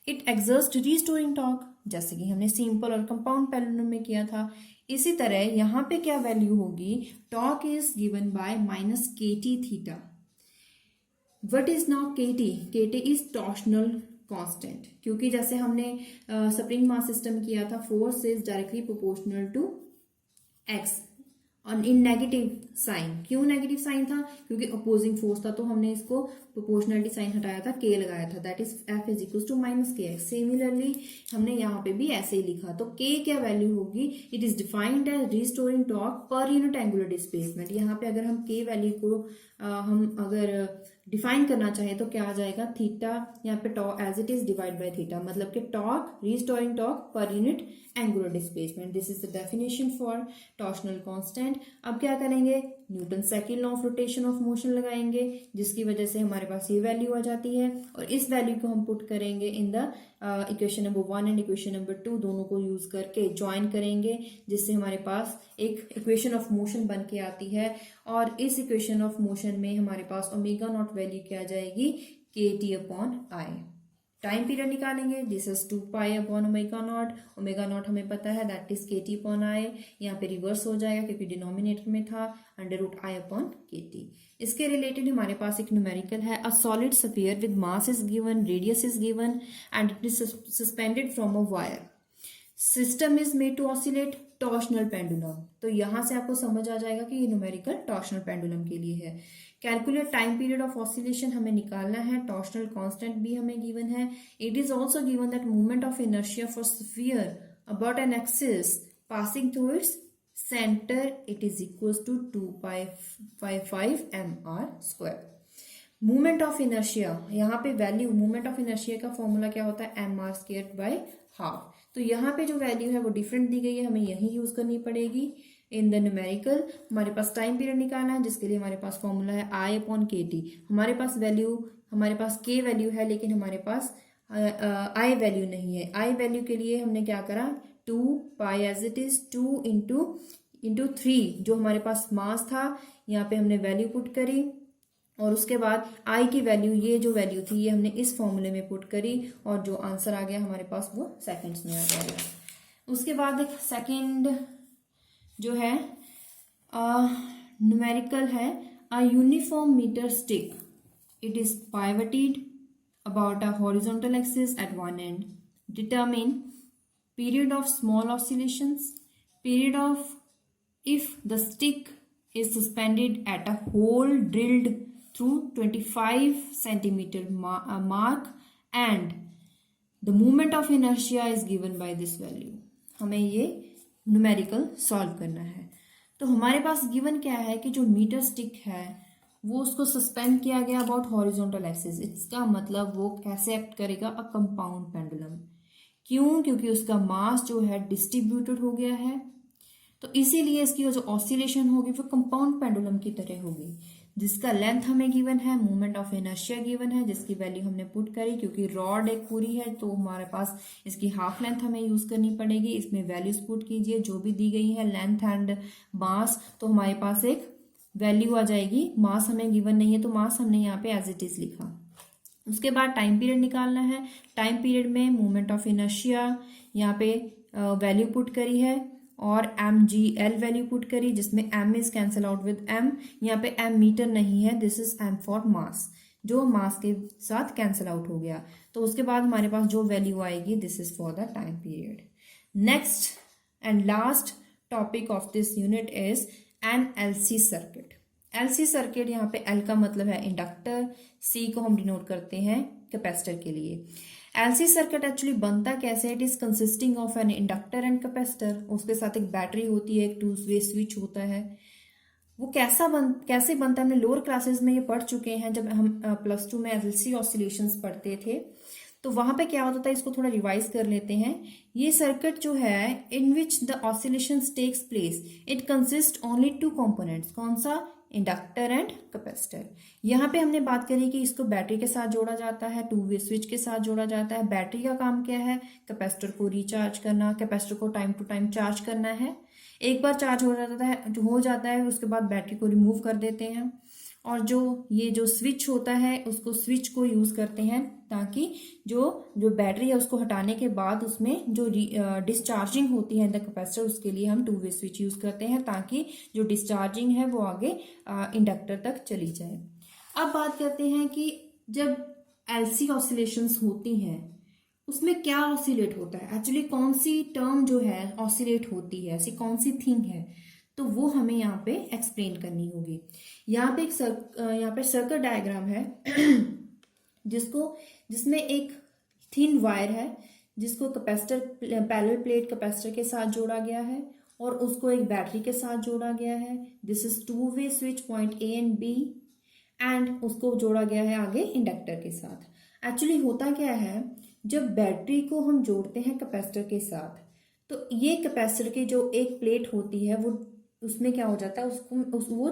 it exerts restoring torque, जैसे कि हमने सिंपल और कंपाउंड पेंडुलम में किया था। इसी तरह यहाँ पे क्या वैल्यू होगी, torque is given by minus K T theta. What is now K T, K T is torsional constant, क्योंकि जैसे हमने स्प्रिंग मास सिस्टम किया था, force is directly proportional to X और इन नेगेटिव साइन। क्यों negative sign था, क्योंकि opposing force था, तो हमने इसको प्रोपोर्शनलिटी साइन हटाया था, के लगाया था, that is F is equal to minus k x. Similarly हमने यहाँ पे भी ऐसे ही लिखा, तो के क्या वैल्यू होगी, it is defined as restoring torque per unit angular displacement. यहाँ पे अगर हम के वैल्यू को हम अगर डिफाइन करना चाहें तो क्या आ जाएगा, थीटा यहाँ पे torque as it is divide by theta, मतलब कि torque restoring torque per unit angular displacement. This is the definition for torsional constant. अब क्या करेंगे, Newton second law of rotation of motion लगाएंगे, जिसकी वजह से हमारे पास ये वैल्यू आ जाती है, और इस वैल्यू को हम पुट करेंगे in the equation number 1 and equation number 2, दोनों को यूज करके ज्वाइन करेंगे, जिससे हमारे पास एक इक्वेशन ऑफ मोशन बन के आती है। और इस इक्वेशन ऑफ मोशन में हमारे पास ओमेगा नॉट वैल्यू क्या आ जाएगी, K T upon I. Time period निकालेंगे, this is 2 pi upon omega naught, omega naught हमें पता है that is K T upon I, यहाँ पे रिवर्स हो जाएगा क्योंकि डिनोमिनेटर में था, under root I upon K T. इसके रिलेटेड हमारे पास एक न्यूमेरिकल है, a solid sphere with mass is given, radius is given and it is suspended from a wire, system is made to oscillate, torsional pendulum. तो यहां से आपको समझ आ जाएगा कि ये न्यूमेरिकल टॉर्शनल पेंडुलम के लिए है। Calculate time period of oscillation हमें निकालना है, टॉर्शनल कांस्टेंट भी हमें गिवन है। It is also given that movement of inertia for sphere about an axis passing through its centre, it is equals to 2π5 mr²। Movement of inertia, यहाँ पे value movement of inertia का formula क्या होता है, mr²/हाफ। तो यहाँ पे जो वैल्यू है वो डिफरेंट दी गई है, हमें यही यूज करनी पड़ेगी इन द न्यूमेरिकल। हमारे पास टाइम पीरियड निकालना है, जिसके लिए हमारे पास फॉर्मूला है आई अपॉन के टी। हमारे पास के वैल्यू है, लेकिन हमारे पास आई वैल्यू नहीं है। आई वैल्यू के लिए हमने क्या करा, 2 पाई एज इट इज 2 इंटू 3, जो हमारे पास मास था, यहाँ पे हमने वैल्यू पुट करी, और उसके बाद आई की वैल्यू, ये जो वैल्यू थी ये हमने इस फॉर्मूले में पुट करी, और जो आंसर आ गया हमारे पास वो सेकंड्स में आ जाएगा। उसके बाद एक सेकंड जो है न्यूमेरिकल है, a uniform metre stick, it is pivoted about a horizontal axis at one end. Determine period of small oscillations, period of if the stick is suspended at a hole drilled through 25 centimeter mark and the moment of inertia is given by this value। हमें ये numerical solve करना है। तो हमारे पास given क्या है कि जो मीटर स्टिक है वो उसको सस्पेंड किया गया अबाउट हॉरिजॉन्टल एक्सिस। इसका मतलब वो कैसे एक्ट करेगा, अ कंपाउंड पेंडुलम। क्यों, क्योंकि उसका मास जो है डिस्ट्रीब्यूटेड हो गया है, तो इसीलिए इसकी जो ऑसिलेशन होगी वो कंपाउंड पेंडुलम की तरह होगी, जिसका लेंथ हमें गिवन है, मूवमेंट ऑफ इनर्शिया गिवन है, जिसकी वैल्यू हमने पुट करी। क्योंकि रॉड एक पूरी है तो हमारे पास इसकी हाफ लेंथ हमें यूज करनी पड़ेगी। इसमें वैल्यूज पुट कीजिए जो भी दी गई है, लेंथ एंड मास, तो हमारे पास एक वैल्यू आ जाएगी। मास हमें गिवन नहीं है तो मास हमने यहाँ पे एज इट इज लिखा। उसके बाद टाइम पीरियड निकालना है। टाइम पीरियड में मूवमेंट ऑफ इनर्शिया यहाँ पे वैल्यू पुट करी है, और mgl वैल्यू पुट करी, जिसमें m is cancel out with m। यहाँ पे m मीटर नहीं है, this is m for mass, जो मास के साथ कैंसल आउट हो गया। तो उसके बाद हमारे पास जो वैल्यू आएगी, this is for the time period. Next and last topic of this unit is an LC circuit. LC circuit, यहाँ पे L का मतलब है इंडक्टर, C को हम डिनोट करते हैं कैपेसिटर के लिए। LC सर्किट एक्चुअली बनता कैसे, it is consisting of an inductor and capacitor. उसके साथ एक बैटरी होती है, एक 2 वे स्विच होता है। वो कैसे बनता है, हमने लोअर क्लासेस में ये पढ़ चुके हैं जब हम +2 में एलसी ऑसिलेशंस पढ़ते थे। तो वहां पे क्या होता था, इसको थोड़ा रिवाइज कर लेते हैं। ये सर्किट जो है in which the oscillations takes place, it consist only 2 components. कौन सा? Inductor and capacitor. यहाँ पे हमने बात करी कि इसको बैटरी के साथ जोड़ा जाता है, 2 वे स्विच के साथ जोड़ा जाता है। बैटरी का काम क्या है? कैपेसिटर को रिचार्ज करना, कैपेसिटर को टाइम टू टाइम चार्ज करना है। एक बार चार्ज हो जाता है उसके बाद बैटरी को रिमूव कर देते हैं। और जो स्विच होता है उसको स्विच को यूज करते हैं ताकि जो बैटरी है उसको हटाने के बाद उसमें जो डिस्चार्जिंग होती है इन द कैपेसिटर, उसके लिए हम 2 वे स्विच यूज करते हैं ताकि जो डिस्चार्जिंग है वो आगे इंडक्टर तक चली जाए। अब बात करते हैं कि जब एलसी ऑसिलेशंस होती हैं उसमें क्या ऑसिलेट होता है, एक्चुअली कौन सी टर्म जो है ऑसिलेट होती है, ऐसी कौन सी थिंग है, तो वो हमें यहाँ पे एक्सप्लेन करनी होगी। यहाँ पे सर्किट डायग्राम है जिसमें एक थिन वायर है जिसको कैपेसिटर, पैरेलल प्लेट कैपेसिटर के साथ जोड़ा गया है और उसको एक बैटरी के साथ जोड़ा गया है। This is 2 way switch point A and B, and उसको जोड़ा गया है आगे इंडक्टर के साथ। एक्चुअली होता क्या है, जब बैटरी को हम जोड़ते हैं कैपेसिटर के साथ तो ये कैपेसिटर की जो एक प्लेट होती है वो उसमें क्या हो जाता है, वो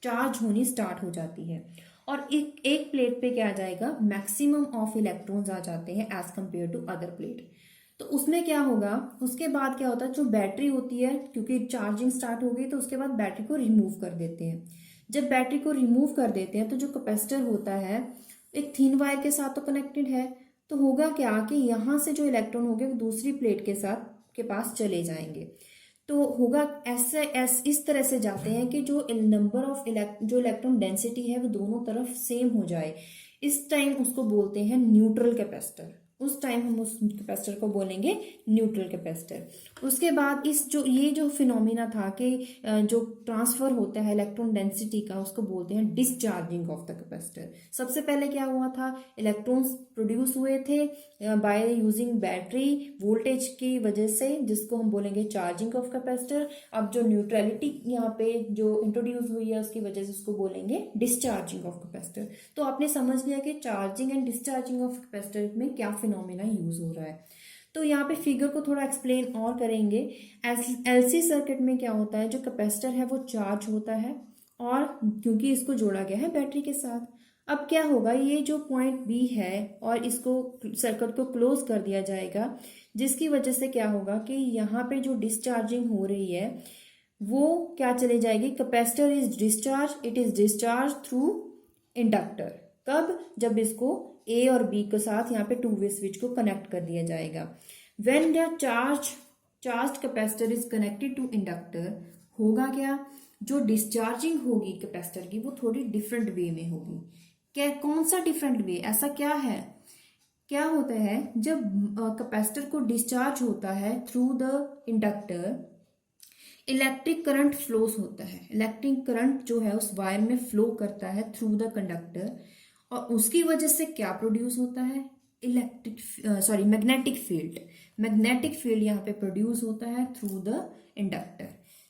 चार्ज होनी स्टार्ट हो जाती है और एक प्लेट पे क्या आ जाएगा, मैक्सिमम ऑफ इलेक्ट्रॉन्स आ जाते हैं as compare to other plate. तो उसमें क्या होगा, उसके बाद क्या होता है, जो बैटरी होती है क्योंकि चार्जिंग स्टार्ट हो गई तो उसके बाद बैटरी को रिमूव कर देते हैं। जब बैटरी को रिमूव कर देते हैं तो जो कैपेसिटर होता है एक थिन वायर के साथ तो कनेक्टेड है, तो होगा क्या कि यहाँ से जो इलेक्ट्रॉन होंगे वो दूसरी प्लेट के पास चले जाएंगे। तो होगा इस तरह से जाते हैं कि जो नंबर ऑफ जो इलेक्ट्रॉन डेंसिटी है वो दोनों तरफ सेम हो जाए। इस टाइम उसको बोलते हैं न्यूट्रल कैपेसिटर। उस टाइम हम उस कैपेसिटर को बोलेंगे न्यूट्रल कैपेसिटर। उसके बाद ये जो फिनोमिना था कि जो ट्रांसफर होता है इलेक्ट्रॉन डेंसिटी का, उसको बोलते हैं डिस्चार्जिंग ऑफ द कैपेसिटर। सबसे पहले क्या हुआ था, इलेक्ट्रॉन्स प्रोड्यूस हुए थे बाय यूजिंग बैटरी वोल्टेज की वजह से, जिसको हम बोलेंगे चार्जिंग ऑफ कैपेसिटर। अब जो न्यूट्रलिटी यहाँ पे जो इंट्रोड्यूस हुई है उसकी वजह से उसको बोलेंगे डिस्चार्जिंग ऑफ कैपेसिटर। तो आपने समझ लिया कि charging and discharging of capacitor में क्या फिनोमिना यूज हो रहा है। तो यहाँ पे फिगर को थोड़ा एक्सप्लेन और करेंगे। एलसी सर्किट में क्या होता है, जो कैपेसिटर है वो चार्ज होता है और क्योंकि इसको जोड़ा गया है बैटरी के साथ। अब क्या होगा, ये जो पॉइंट बी है और इसको सर्किट को क्लोज कर दिया जाएगा, जिसकी वजह से क्या होगा कि यहाँ पे जो डिस्चार्जिंग हो रही है वो क्या चली जाएगी, capacitor is discharge, it is discharge through inductor. कब? जब इसको ए और बी के साथ यहाँ पे 2 वे स्विच को कनेक्ट कर दिया जाएगा। When the charge capacitor is connected to inductor, होगा क्या, जो डिस्चार्जिंग होगी कैपेसिटर की वो थोड़ी डिफरेंट वे में होगी। क्या, कौन सा डिफरेंट वे, ऐसा क्या है, क्या होता है, जब कैपेसिटर को डिस्चार्ज होता है through the inductor, electric current flows होता है। इलेक्ट्रिक करंट जो है उस वायर में फ्लो करता है थ्रू द कंडक्टर और उसकी वजह से क्या प्रोड्यूस होता है, मैग्नेटिक फील्ड। मैग्नेटिक फील्ड यहाँ पे प्रोड्यूस होता है थ्रू द इंडक्टर,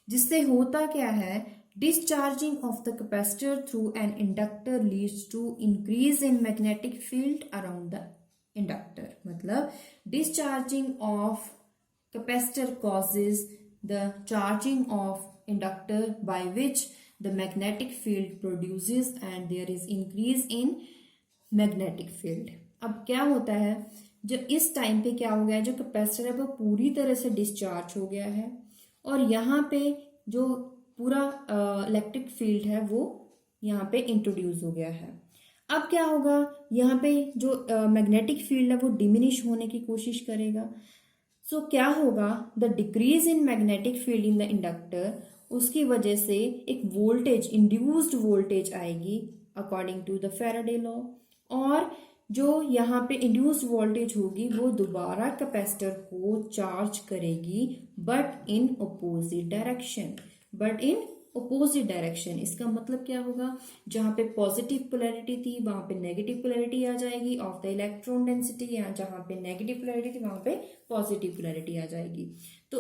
जिससे होता क्या है, discharging of the capacitor through an inductor leads to increase in magnetic field around the inductor. मतलब discharging of capacitor causes the charging of inductor by which the magnetic field produces and there is increase in magnetic field। अब क्या होता है, जो इस time पे क्या हो गया है, जो कैपेसिटर है वो पूरी तरह से डिस्चार्ज हो गया है और यहाँ पे जो पूरा इलेक्ट्रिक फील्ड है वो यहाँ पे इंट्रोड्यूस हो गया है। अब क्या होगा, यहाँ पे जो मैग्नेटिक फील्ड है वो डिमिनिश होने की कोशिश करेगा। सो क्या होगा, the decrease in magnetic field in the inductor, उसकी वजह से एक वोल्टेज, इंड्यूस्ड वोल्टेज आएगी according to the Faraday law, और जो यहाँ पे इंड्यूस्ड वोल्टेज होगी वो दोबारा कैपेसिटर को चार्ज करेगी बट इन अपोजिट डायरेक्शन। इसका मतलब क्या होगा, जहां पे पॉजिटिव पोलैरिटी थी वहां पे नेगेटिव पोलैरिटी आ जाएगी ऑफ द इलेक्ट्रॉन डेंसिटी, या जहां पे नेगेटिव पोलैरिटी थी वहां पे पॉजिटिव पोलैरिटी आ जाएगी। तो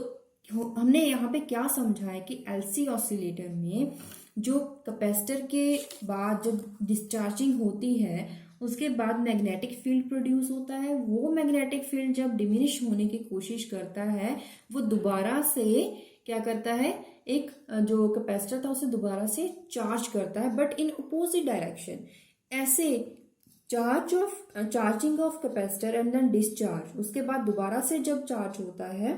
हमने यहाँ पे क्या समझा है कि एलसी ऑसिलेटर में जो कैपेसिटर के बाद जब डिस्चार्जिंग होती है उसके बाद मैग्नेटिक फील्ड प्रोड्यूस होता है। वो मैग्नेटिक फील्ड जब डिमिनिश होने की कोशिश करता है वो दोबारा से क्या करता है, एक जो कैपेसिटर था उसे दोबारा से चार्ज करता है, बट इन अपोजिट डायरेक्शन। ऐसे charging of capacitor and then discharge, उसके बाद दोबारा से जब चार्ज होता है,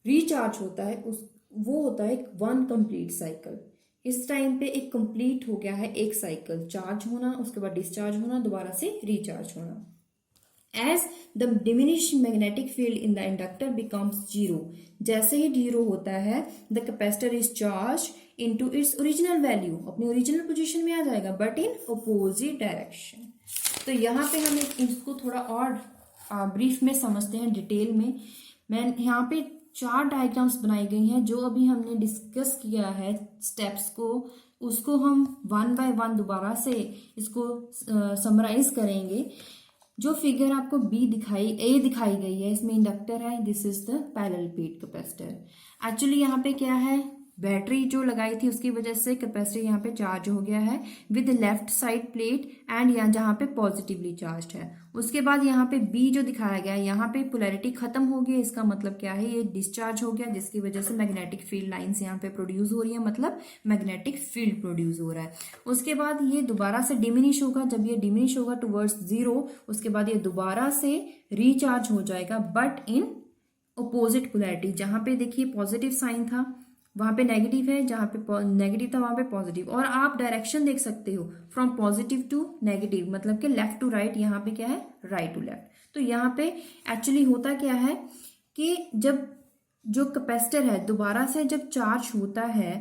रिचार्ज होता है, वो होता है एक वन कंप्लीट साइकिल। इस टाइम पे एक कंप्लीट हो गया है एक साइकिल, चार्ज होना, उसके बाद डिस्चार्ज होना, दोबारा से रिचार्ज होना। As the diminish magnetic field in the inductor becomes zero, जैसे ही जीरो होता है the capacitor is charge into its original value, अपनी ओरिजिनल पोजीशन में आ जाएगा, बट इन अपोजिट डायरेक्शन। तो यहाँ पे हम इसको थोड़ा और ब्रीफ में समझते हैं, डिटेल में। मैं यहाँ पे 4 डायग्राम्स बनाई गई हैं जो अभी हमने डिस्कस किया है स्टेप्स को, उसको हम 1 बाय 1 दोबारा से इसको समराइज करेंगे। जो फिगर आपको ए दिखाई गई है, इसमें इंडक्टर है, this is the parallel plate capacitor. Actually यहाँ पे क्या है, बैटरी जो लगाई थी उसकी वजह से कैपेसिटर यहाँ पे चार्ज हो गया है with left side plate and यहाँ जहाँ पे पॉजिटिवली चार्ज है। उसके बाद यहाँ पे बी जो दिखाया गया है, यहाँ पे पोलैरिटी खत्म हो गई, इसका मतलब क्या है, ये डिस्चार्ज हो गया, जिसकी वजह से मैग्नेटिक फील्ड लाइंस यहाँ पे प्रोड्यूस हो रही है, मतलब मैग्नेटिक फील्ड प्रोड्यूस हो रहा है। उसके बाद ये दोबारा से डिमिनिश होगा, जब ये डिमिनिश होगा टुवर्ड्स जीरो, उसके बाद ये दोबारा से रिचार्ज हो जाएगा, बट इन अपोजिट पोलैरिटी। जहाँ पे देखिए पॉजिटिव साइन था वहां पे नेगेटिव है, जहां पे नेगेटिव था वहां पे पॉजिटिव, और आप डायरेक्शन देख सकते हो फ्रॉम पॉजिटिव टू नेगेटिव, मतलब कि लेफ्ट टू राइट, यहाँ पे क्या है, राइट टू लेफ्ट। तो यहाँ पे एक्चुअली होता क्या है कि जब जो कैपेसिटर है दोबारा से जब चार्ज होता है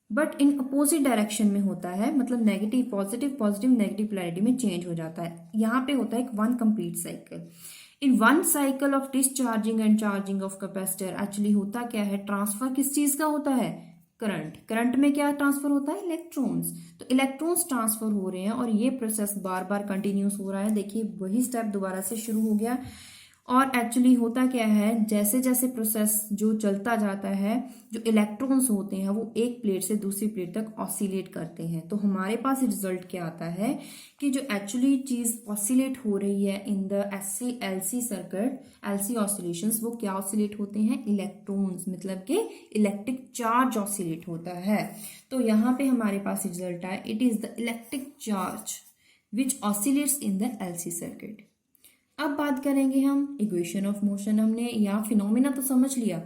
बट इन अपोजिट डायरेक्शन में होता है, मतलब negative positive, positive negative polarity में चेंज हो जाता है। यहाँ पे होता है एक one complete cycle. In one cycle of discharging and charging of capacitor actually होता क्या है, ट्रांसफर किस चीज का होता है, करंट। करंट में क्या ट्रांसफर होता है, इलेक्ट्रॉन्स। तो इलेक्ट्रॉन्स ट्रांसफर हो रहे हैं और ये प्रोसेस बार बार कंटिन्यूस हो रहा है। देखिए वही स्टेप दोबारा से शुरू हो गया। और एक्चुअली होता क्या है, जैसे जैसे प्रोसेस जो चलता जाता है, जो इलेक्ट्रॉन्स होते हैं वो एक प्लेट से दूसरी प्लेट तक ऑसिलेट करते हैं। तो हमारे पास रिजल्ट क्या आता है कि जो एक्चुअली चीज ऑसिलेट हो रही है इन the LC circuit, LC oscillations, वो क्या ऑसिलेट होते हैं, इलेक्ट्रॉन्स, मतलब कि इलेक्ट्रिक चार्ज ऑसिलेट होता है। तो यहाँ पे हमारे पास रिजल्ट आया, it is the electric charge which oscillates in the LC circuit. अब बात करेंगे हम इक्वेशन ऑफ मोशन। हमने यहाँ फिनोमिना तो समझ लिया,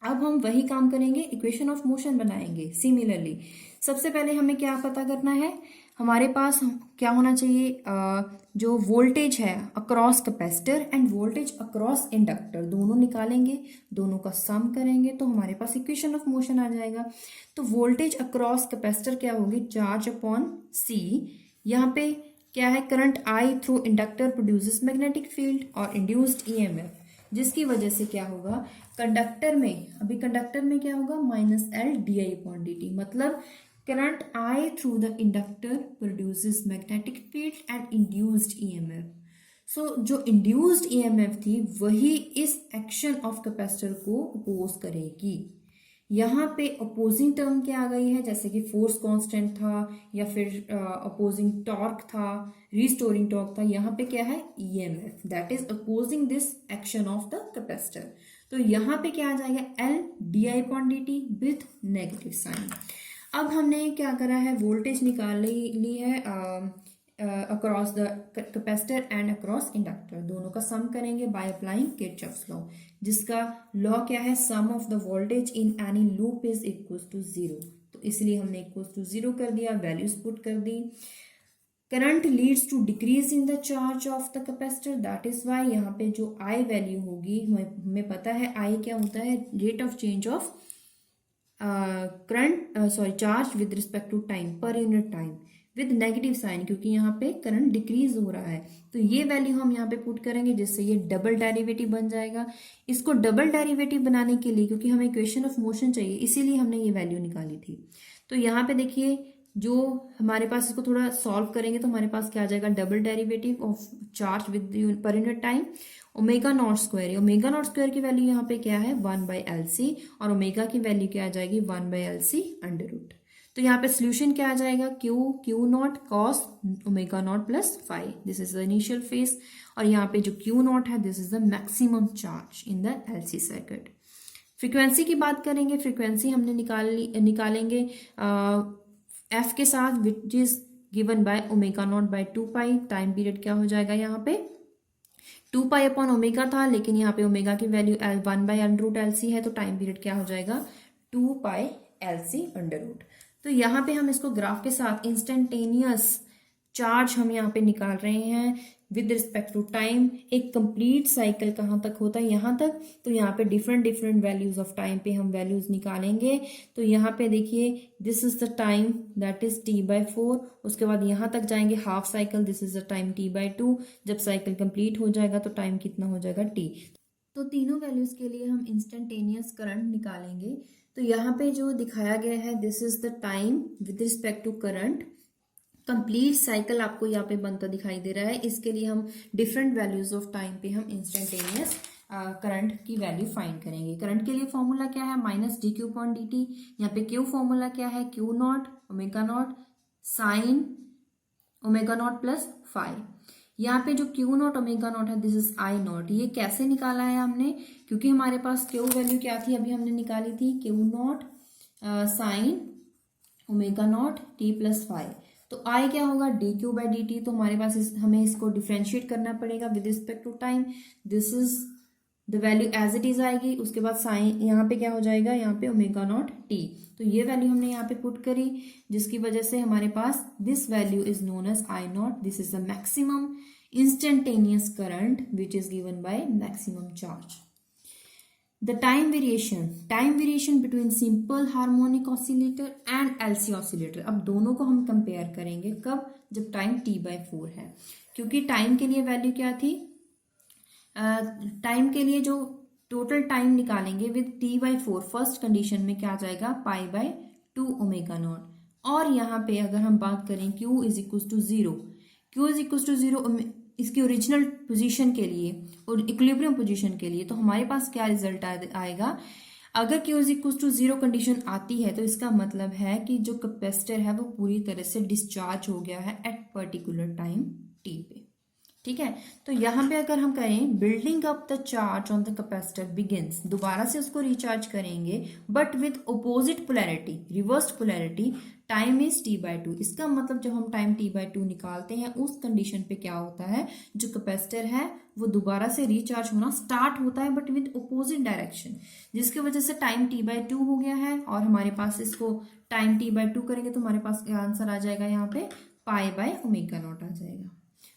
अब हम वही काम करेंगे, इक्वेशन ऑफ मोशन बनाएंगे। सिमिलरली सबसे पहले हमें क्या पता करना है, हमारे पास क्या होना चाहिए, जो वोल्टेज है across capacitor end voltage across inductor, दोनों निकालेंगे, दोनों का सम करेंगे तो हमारे पास इक्वेशन ऑफ मोशन आ जाएगा। तो वोल्टेज अक्रॉस कैपेसिटर क्या होगी, चार्ज अपॉन सी। यहाँ पे क्या है, current I through inductor produces magnetic field और इंड्यूस्ड ईएमएफ, जिसकी वजह से क्या होगा, कंडक्टर में, अभी कंडक्टर में क्या होगा, minus L D I upon D T, मतलब current I through the inductor produces magnetic field and induced EMF. So जो इंड्यूस्ड ईएमएफ थी वही इस एक्शन ऑफ कैपेसिटर को अपोज करेगी। यहाँ पे अपोजिंग टर्म क्या आ गई है, जैसे कि फोर्स कांस्टेंट था या फिर अपोजिंग टॉर्क था, रिस्टोरिंग टॉर्क था, यहाँ पे क्या है, EMF, that is opposing this action of the capacitor. तो यहाँ पे क्या आ जाएगा, L D I upon D T with negative sign. अब हमने क्या करा है, वोल्टेज निकाल ली है across the capacitor and across inductor, दोनों का सम करेंगे बाय अप्लाइंग किरचॉफ्स लॉ, जिसका लॉ क्या है, sum of the voltage in any loop is equal to zero. तो इसलिए हमने इक्वल टू जीरो कर दिया, वैल्यूज पुट कर दी। Current leads to decrease in the charge of the capacitor, that is why यहाँ पे जो आई वैल्यू होगी, हमें पता है आई क्या होता है, rate of change of charge with respect to time, per unit time, with negative sign, क्योंकि यहाँ पे करंट डिक्रीज हो रहा है। तो ये वैल्यू हम यहाँ पे पुट करेंगे, जिससे ये डबल डेरिवेटिव बन जाएगा। इसको डबल डेरिवेटिव बनाने के लिए, क्योंकि हमें इक्वेशन ऑफ मोशन चाहिए, इसीलिए हमने ये वैल्यू निकाली थी। तो यहाँ पे देखिए, जो हमारे पास, इसको थोड़ा सॉल्व करेंगे तो हमारे पास क्या आ जाएगा, double derivative of charge with पर unit time, omega naught square. Omega naught square की वैल्यू यहाँ पे क्या है, 1 बाई एल सी, और ओमेगा की वैल्यू क्या आ जाएगी, 1 by L C under root. तो यहाँ पे सोल्यूशन क्या आ जाएगा, Q naught cos omega naught plus five, this is the initial phase. और यहाँ पे जो क्यू नॉट है, this is the maximum charge in the LC circuit. Frequency की बात करेंगे, फ्रीक्वेंसी हमने निकालेंगे एफ के साथ, which is given by omega naught by 2 pi. Time period क्या हो जाएगा, यहाँ पे 2 पाई अपॉन ओमेगा था, लेकिन यहाँ पे ओमेगा की वैल्यू 1/√LC है, तो टाइम पीरियड क्या हो जाएगा 2 पाई LC अंडर रूट। तो यहाँ पे हम इसको ग्राफ के साथ इंस्टेंटेनियस चार्ज हम यहाँ पे निकाल रहे हैं विद रिस्पेक्ट टू टाइम। एक कंप्लीट साइकिल कहाँ तक होता है, यहाँ तक। तो यहाँ पे different different values of time पे हम वैल्यूज निकालेंगे। तो यहाँ पे देखिए, this is the time that is T/4। उसके बाद यहाँ तक जाएंगे half cycle, this is the time T/2। जब साइकिल कंप्लीट हो जाएगा तो टाइम कितना हो जाएगा T। तो तीनों वैल्यूज के लिए हम इंस्टेंटेनियस करंट निकालेंगे। तो यहाँ पे जो दिखाया गया है, this is the time with respect to current. Complete cycle आपको यहाँ पे बनता दिखाई दे रहा है। इसके लिए हम डिफरेंट वैल्यूज ऑफ टाइम पे हम इंस्टेंटेनियस करंट की वैल्यू फाइंड करेंगे। करंट के लिए फॉर्मूला क्या है, -dq/dt। यहाँ पे क्यू फॉर्मूला क्या है, Q not omega not sine omega naught plus five. यहाँ पे जो क्यू नॉट ओमेगा नॉट है, दिस इज आई नॉट। ये कैसे निकाला है हमने, क्योंकि हमारे पास क्यू वैल्यू क्या थी, अभी हमने निकाली थी Q not sine omega naught T plus five. तो आई क्या होगा, dq/dt। तो हमारे पास हमें इसको डिफ्रेंशिएट करना पड़ेगा with respect to time. This is the value as it is आएगी। उसके बाद साइन यहाँ पे क्या हो जाएगा, यहाँ पे ओमेगा नॉट टी। तो ये वैल्यू हमने यहाँ पे पुट करी, जिसकी वजह से हमारे पास this value is known as I naught. This is the maximum instantaneous current which is given by maximum charge. The time variation between simple harmonic oscillator and LC oscillator। अब दोनों को हम कंपेयर करेंगे, कब, जब टाइम T/4 है। क्योंकि time के लिए वैल्यू क्या थी, टाइम के लिए जो टोटल टाइम निकालेंगे विद T/4, फर्स्ट कंडीशन में क्या आ जाएगा, π/2 ओमेगा नॉट। और यहाँ पे अगर हम बात करें Q is equal to 0, Q is equal to 0 इसकी ओरिजिनल पोजीशन के लिए और इक्विलिब्रियम पोजीशन के लिए, तो हमारे पास क्या रिजल्ट आएगा, अगर Q is equal to 0 condition आती है, तो इसका मतलब है कि जो कैपेसिटर है वो पूरी तरह से डिस्चार्ज हो गया है एट पर्टिकुलर टाइम T पे। ठीक है, तो यहाँ पे अगर हम करें building up the charge on the capacitor begins, दोबारा से उसको रिचार्ज करेंगे but with opposite polarity, reversed polarity, time is T/2। इसका मतलब जब हम टाइम T/2 निकालते हैं, उस कंडीशन पे क्या होता है, जो कैपेसिटर है वो दोबारा से रिचार्ज होना स्टार्ट होता है बट विद ओपोजिट डायरेक्शन, जिसकी वजह से टाइम T/2 हो गया है। और हमारे पास इसको टाइम T/2 करेंगे तो हमारे पास आंसर आ जाएगा, यहाँ पे π/ओमेगा नॉट आ जाएगा।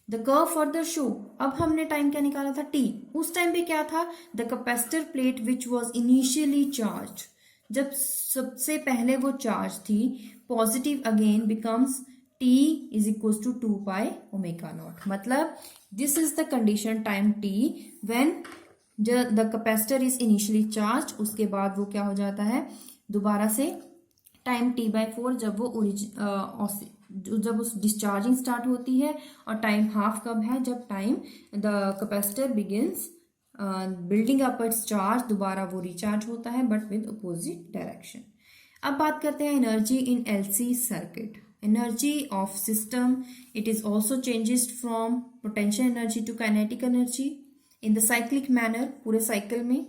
द कर्व फर्दर शो, अब हमने टाइम क्या निकाला था, T। उस टाइम पे क्या था, the capacitor plate which was initially charge, जब सबसे पहले वो चार्ज थी, positive again becomes T is equal to 2 pi omega naught. मतलब this is the condition time T when the capacitor is initially charge. उसके बाद वो क्या हो जाता है, दोबारा से टाइम T/4 जब वो जब उस डिस्चार्जिंग स्टार्ट होती है, और टाइम हाफ कब है, जब time the capacitor begins building up it's charge, दोबारा वो रिचार्ज होता है बट विद अपोजिट डायरेक्शन। अब बात करते हैं energy in LC circuit. Energy of system, it is also changes from potential energy to kinetic energy in the cyclic manner, पूरे cycle में।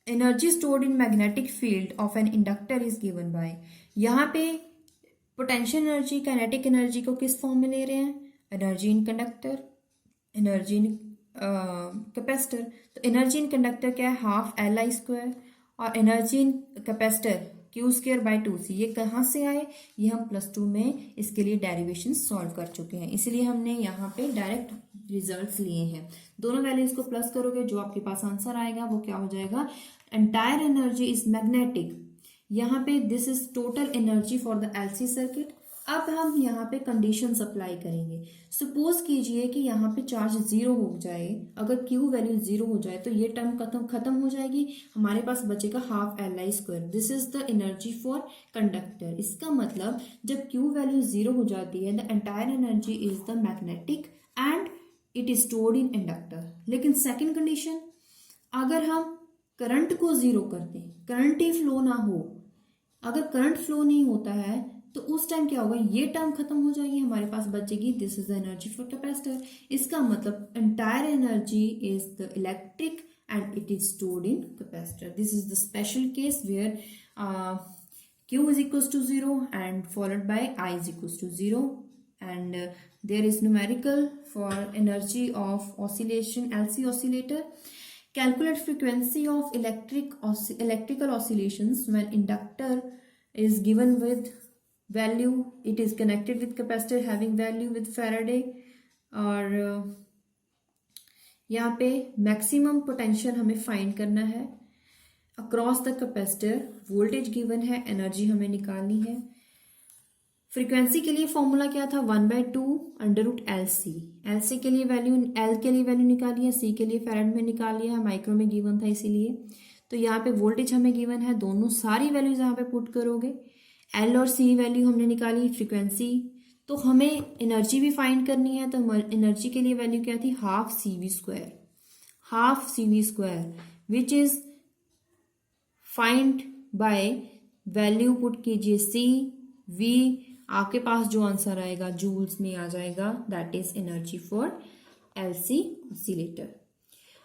Energy stored in magnetic field of an inductor is given by, यहाँ पे potential energy kinetic energy को किस form में ले रहे हैं, energy in conductor, energy in capacitor. तो एनर्जी इन कंडक्टर क्या है, हाफ Li², और एनर्जी इन कैपेसिटर Q²/2C। ये कहाँ से आए, ये हम +2 में इसके लिए डेरिवेशन सॉल्व कर चुके हैं, इसलिए हमने यहाँ पे डायरेक्ट रिजल्ट्स लिए हैं। दोनों वैल्यूज को प्लस करोगे, जो आपके पास आंसर आएगा वो क्या हो जाएगा, एंटायर एनर्जी इज मैग्नेटिक। यहाँ पे this is total energy for the LC circuit. अब हम यहाँ पे कंडीशंस अप्लाई करेंगे। सपोज कीजिए कि यहाँ पे चार्ज 0 हो जाए, अगर Q वैल्यू 0 हो जाए तो ये टर्म खत्म हो जाएगी, हमारे पास बचेगा half Li²। This is the energy for conductor. इसका मतलब जब Q वैल्यू 0 हो जाती है, the entire energy is the magnetic and it is stored in inductor. लेकिन सेकेंड कंडीशन, अगर हम करंट को 0 कर दें, करंट ही फ्लो ना हो, अगर करंट फ्लो नहीं होता है तो उस टाइम क्या होगा, ये टर्म खत्म हो जाएगी, हमारे पास बचेगी this is the energy for capacitor. इसका मतलब entire energy is the electric and it is stored in capacitor. This is the special case where Q is equals to 0 and followed by I is equals to 0, and there is numerical for energy of oscillation LC oscillator. Calculate frequency of electrical oscillations when inductor is given with value, it is connected with capacitor having value with Faraday, और यहाँ पे maximum potential हमें find करना है across the capacitor, voltage given है, energy हमें निकालनी है। फ्रीक्वेंसी के लिए फॉर्मूला क्या था, 1/2 √LC। एल के लिए वैल्यू निकाली है, सी के लिए फैराड में निकाल लिया है, माइक्रो में गिवन था इसीलिए। तो यहाँ पे वोल्टेज हमें गिवन है, दोनों सारी वैल्यूज यहाँ पे पुट करोगे, एल और सी वैल्यू हमने निकाली, फ्रीक्वेंसी, तो हमें एनर्जी भी फाइंड करनी है। तो एनर्जी के लिए वैल्यू क्या थी, half C V square which is find by value put कीजिए सी वी, आपके पास जो आंसर आएगा जूल्स में आ जाएगा, that is energy for LC oscillator.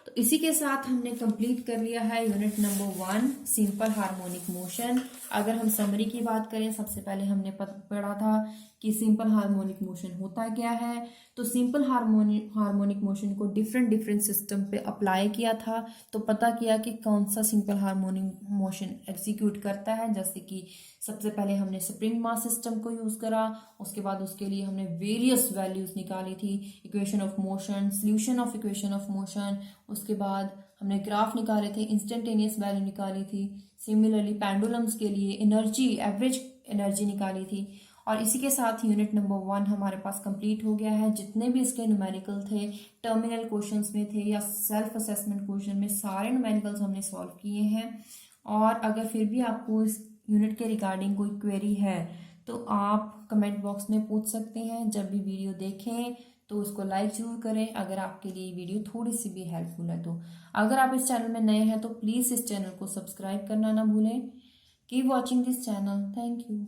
तो इसी के साथ हमने कंप्लीट कर लिया है unit number 1 simple harmonic motion. अगर हम समरी की बात करें, सबसे पहले हमने पढ़ा था कि सिंपल हार्मोनिक मोशन होता क्या है। तो सिंपल हार्मोनिक मोशन को डिफरेंट सिस्टम पे अप्लाई किया था, तो पता किया कि कौन सा सिंपल हार्मोनिक मोशन एग्जीक्यूट करता है। जैसे कि सबसे पहले हमने स्प्रिंग मास सिस्टम को यूज करा, उसके बाद उसके लिए हमने वेरियस वैल्यूज निकाली थी, equation of motion, solution of equation of motion, उसके बाद हमने ग्राफ निकाले थे, इंस्टेंटेनियस वैल्यू निकाली थी, सिमिलरली पेंडुलम्स के लिए एनर्जी, एवरेज एनर्जी निकाली थी। और इसी के साथ यूनिट नंबर 1 हमारे पास कंप्लीट हो गया है। जितने भी इसके न्यूमेरिकल थे, टर्मिनल क्वेश्चंस में थे या सेल्फ असेसमेंट क्वेश्चन में, सारे न्यूमेरिकल्स हमने सॉल्व किए हैं। और अगर फिर भी आपको इस यूनिट के रिगार्डिंग कोई क्वेरी है तो आप कमेंट बॉक्स में पूछ सकते हैं। जब भी वीडियो देखें तो उसको लाइक जरूर करें अगर आपके लिए वीडियो थोड़ी सी भी हेल्पफुल है तो। अगर आप इस चैनल में नए हैं तो प्लीज़ इस चैनल को सब्सक्राइब करना ना भूलें। Keep watching this channel, thank you.